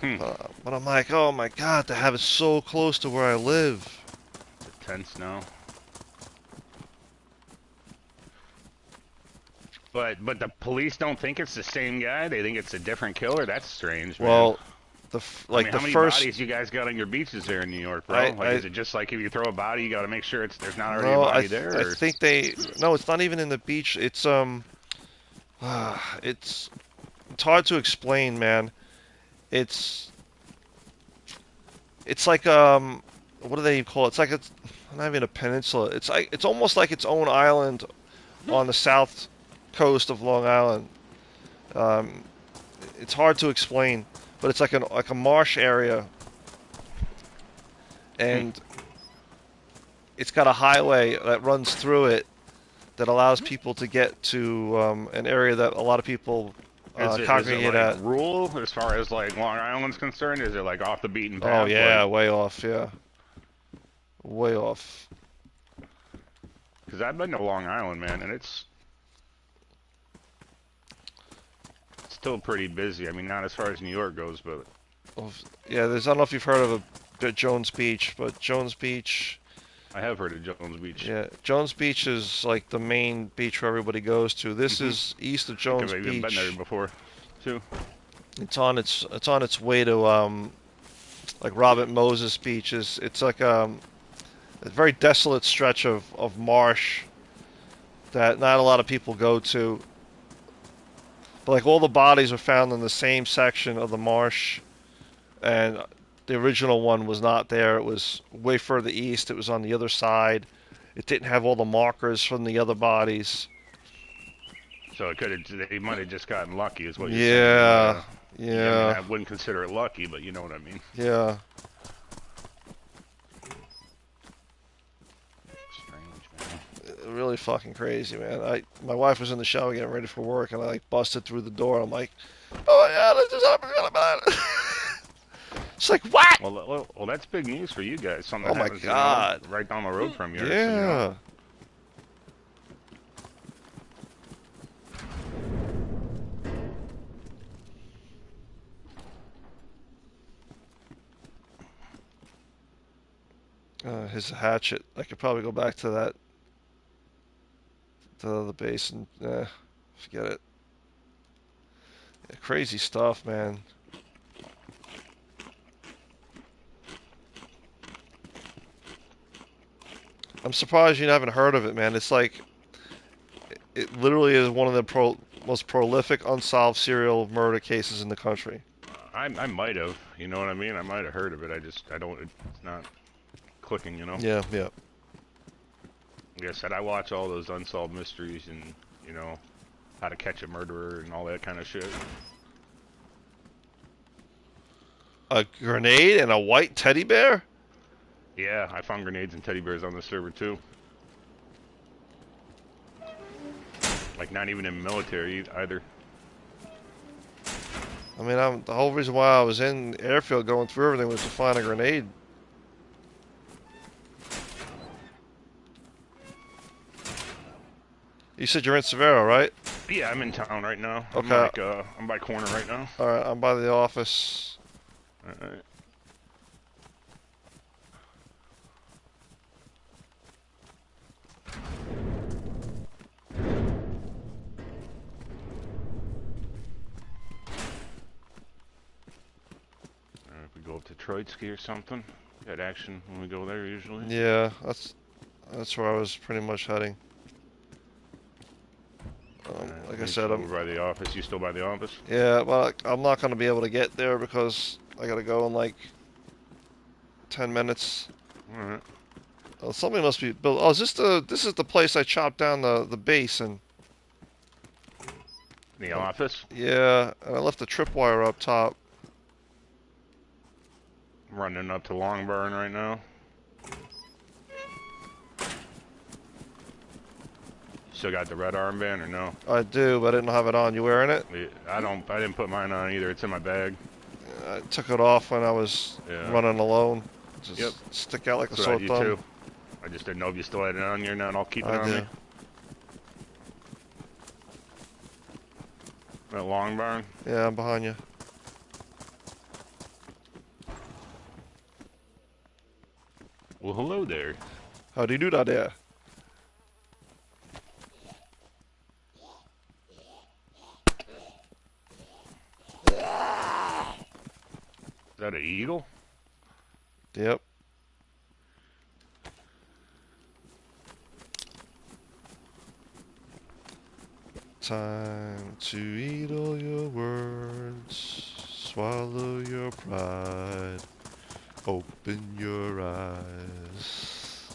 Hmm. But I'm like, oh my god, to have it so close to where I live. It's tense now. But the police don't think it's the same guy. They think it's a different killer. That's strange, man. Well, I mean, the how many first, bodies you guys got on your beaches there in New York, bro? I Like, is it just like if you throw a body, you got to make sure there's not already a no, body there? I Or think no, it's not even in the beach. It's hard to explain, man. It's like what do they call it? It's like it's not even a peninsula. It's almost like its own island on the south coast of Long Island. Um, it's hard to explain, but it's like a marsh area, hmm. and it's got a highway that runs through it that allows people to get to an area that a lot of people Is it congregate like at. rural as far as like Long Island's concerned? Is it like off the beaten Oh path? yeah, Like, way off. Yeah, way off. because I've been to Long Island, man, and it's still pretty busy. I mean, not as far as New York goes, but Yeah, I don't know if you've heard of Jones Beach, but Jones Beach. I have heard of Jones Beach. Yeah, Jones Beach is like the main beach where everybody goes to. This Mm-hmm. is east of I think Jones I've even been there Beach. before, too. It's on its way to like Robert Moses Beach. It's like a very desolate stretch of marsh that not a lot of people go to. But like all the bodies are found in the same section of the marsh, and the original one was not there. It was way further east. It was on the other side. It didn't have all the markers from the other bodies. So they might have just gotten lucky, is what you're saying. Yeah, Yeah, I mean, yeah, I wouldn't consider it lucky, but you know what I mean. yeah. Strange, Really fucking crazy, man. My wife was in the shower getting ready for work, and I like busted through the door. I'm like, oh my god, this just happened. She's like, what? man. Well, that's big news for you guys. Something Oh that my happens, god. right down the road from you. So, Yeah. His hatchet. I could probably go back to the base and forget it. Yeah, crazy stuff, man. I'm surprised you haven't heard of it, man. It's like it literally is one of the most prolific unsolved serial murder cases in the country. I might have, you know what I mean? I might have heard of it. I don't. It's not clicking, you know. Yeah, yeah. Like I said, I watch all those unsolved mysteries and you know how to catch a murderer and all that kind of shit. A grenade and a white teddy bear? Yeah, I found grenades and teddy bears on the server too. Like not even in military either. I mean, the whole reason why I was in the airfield going through everything was to find a grenade. You said you're in Severo, right? Yeah, I'm in town right now. I'm Okay. like I'm by corner right now. Alright, I'm by the office. Alright. If we go up to Troitsky or something, got action when we go there usually. Yeah, that's where I was pretty much heading. Like I said, I'm by the office. You still by the office? yeah. Well, I'm not gonna be able to get there because I gotta go in like 10 minutes. All right. Oh, something must be built. Oh, this is the place I chopped down the base and The office. yeah, and I left the tripwire up top. I'm running up to Longburn right now. Still got the red armband or no? I do, but I didn't have it on. You wearing it? I don't. I didn't put mine on either. It's in my bag. I took it off when I was running alone. Just stick out like a That's what sore I do thumb. too. I just didn't know if you still had it on you or not. I'll keep it I on do. me. That long barn? Yeah, I'm behind you. Well, hello there. How do you do that there? Is that an eagle? Yep. Time to eat all your words, swallow your pride, open your eyes.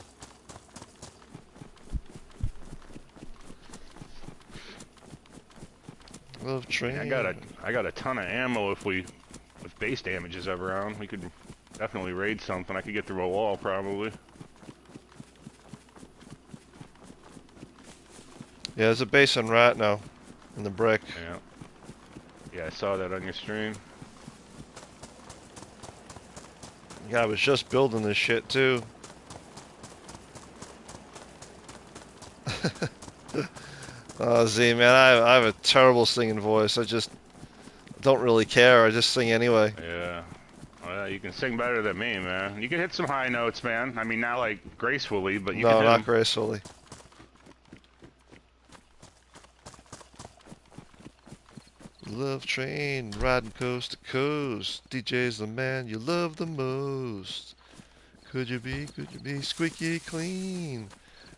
Love train. I got a ton of ammo if base damage is ever on. We could definitely raid something. I could get through a wall probably. Yeah, there's a base on Rat now, in the brick. Yeah. Yeah, I saw that on your stream. Yeah, I was just building this shit too. Z, man, I have a terrible singing voice. I just don't really care. I just sing anyway. Yeah. Well, you can sing better than me, man. You can hit some high notes, man. I mean, not like gracefully, but you can No, hit not 'em. gracefully. Love train riding coast to coast. DJ's the man you love the most. Could you be squeaky clean?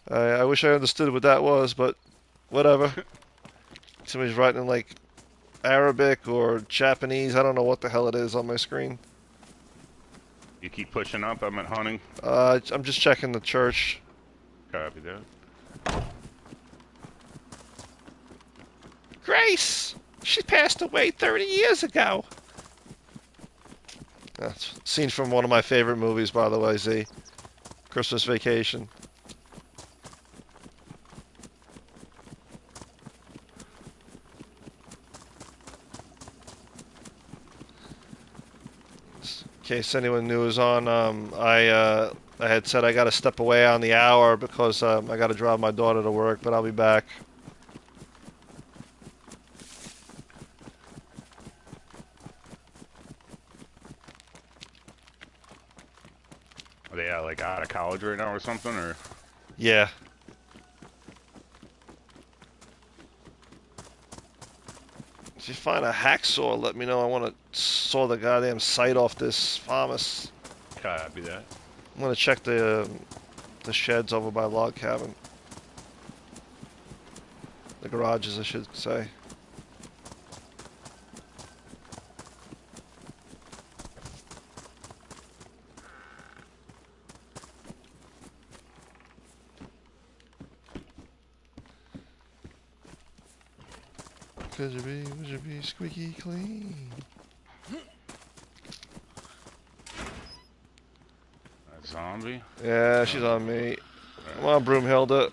I wish I understood what that was, but whatever. Somebody's writing in like Arabic or Japanese. I don't know what the hell it is on my screen. You keep pushing up. I'm at hunting. I'm just checking the church. Copy that. Grace! She passed away 30 years ago. That's a scene from one of my favorite movies, by the way, Z. Christmas Vacation. In case anyone knew was on, I had said I got to step away on the hour because I got to drive my daughter to work, but I'll be back. Are they like out of college right now or something, or? Yeah. If you find a hacksaw, let me know. I want to saw the goddamn sight off this farmus. Copy that. I'm gonna check the The shed's over by log cabin. The garages, I should say. Would you be squeaky clean? That zombie? Yeah, she's on me. Come on, Broomhilda.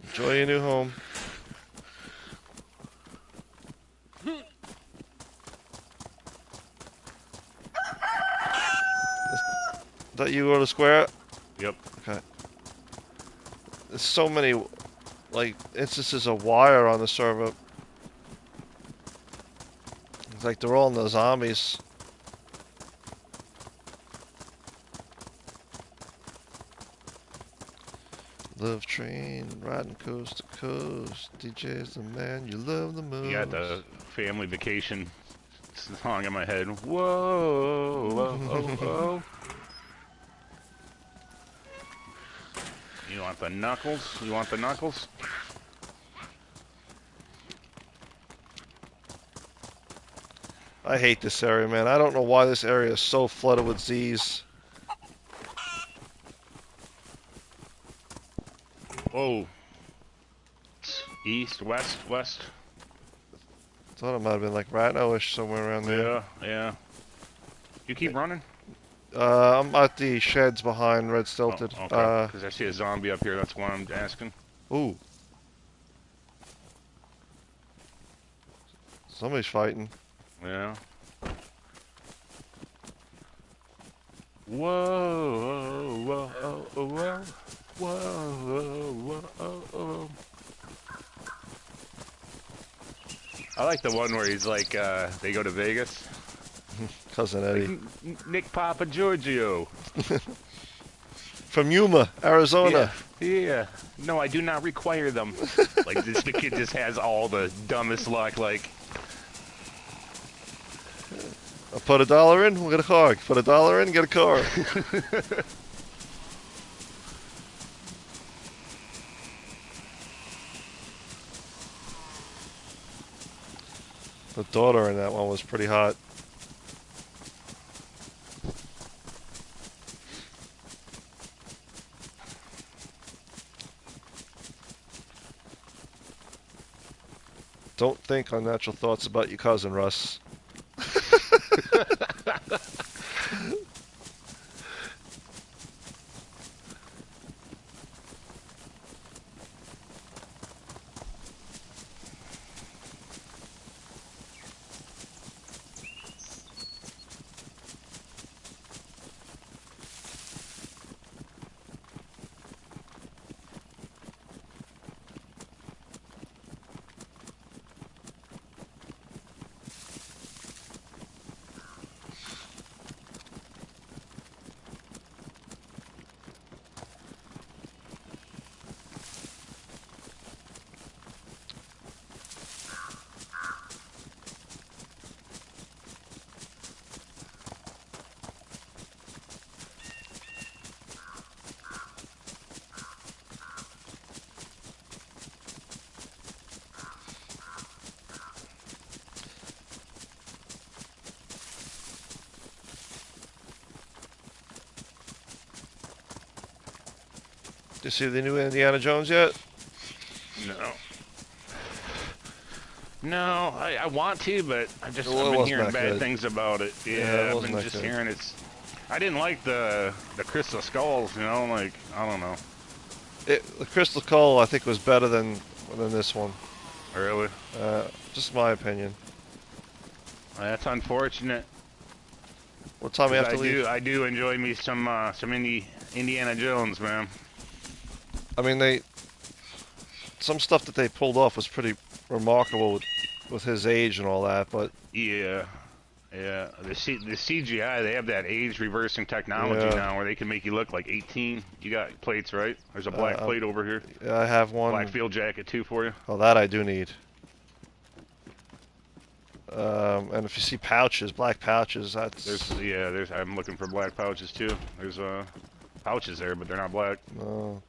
Enjoy your new home. Is that you or the square? Yep. Okay. There's so many, like, instances of wire on the server. It's like they're all in the zombies. Love train, riding coast to coast. DJ's the man you love the most. You got the family vacation song in my head. Whoa, whoa, oh, oh. You want the knuckles? You want the knuckles? I hate this area, man. I don't know why this area is so flooded with Z's. Whoa. East, west, west. Thought it might have been like Ratno-ish somewhere around there. Yeah, yeah. You keep running? I'm at the sheds behind Red Stilted. Oh, okay. Because I see a zombie up here. That's why I'm asking. Ooh. Somebody's fighting. Yeah. Whoa, whoa, whoa, whoa, whoa, whoa, whoa. I like the one where he's like, they go to Vegas. Cousin Eddie. Like, Nick Papa Giorgio. From Yuma, Arizona. Yeah, yeah. No, I do not require them. Like, the kid just has all the dumbest luck, like... I put $1 in, we'll get a car. Put $1 in, get a car. The daughter in that one was pretty hot. Don't think unnatural thoughts about your cousin, Russ. Did you see the new Indiana Jones yet? No. No, I want to, but I've Well, been hearing bad good. things about it. Yeah, Yeah, it I've been wasn't just that good. hearing it's... I didn't like the Crystal Skulls, you know, like, I don't know. The Crystal Skull, I think, was better than this one. Really? Just my opinion. That's unfortunate. What time we have to I leave? I do enjoy me some Indiana Jones, man. I mean, some stuff that they pulled off was pretty remarkable with his age and all that, but Yeah. Yeah, the CGI, they have that age reversing technology Yeah. now where they can make you look like 18. You got plates, right? There's a black plate over here. Yeah, I have Black one. field jacket too for you. Oh, that I do need. And if you see pouches, black pouches, There's that's... I'm looking for black pouches too. There's pouches there, but they're not black. No.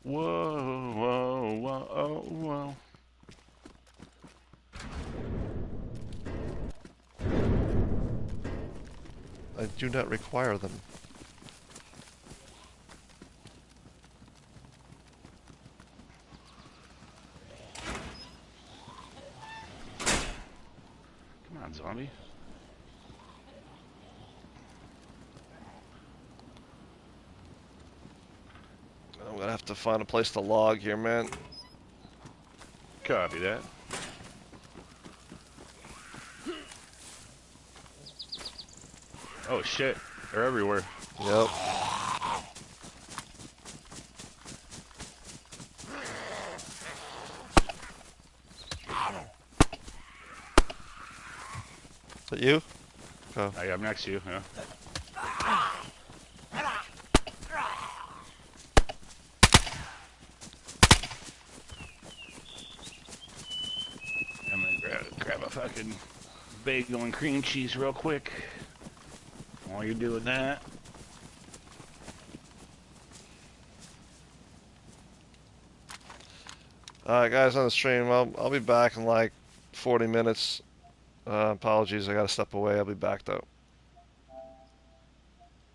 Whoa, whoa, whoa, oh, whoa. I do not require them. Come on, zombie. I'm gonna have to find a place to log here, man. Copy that. Oh shit, they're everywhere. Yep. Is that you? Oh. I'm next to you, yeah. I'm gonna grab a fucking bagel and cream cheese real quick. While you're doing that. Alright, guys, on the stream, I'll be back in like 40 minutes. Apologies, I gotta step away. I'll be back though.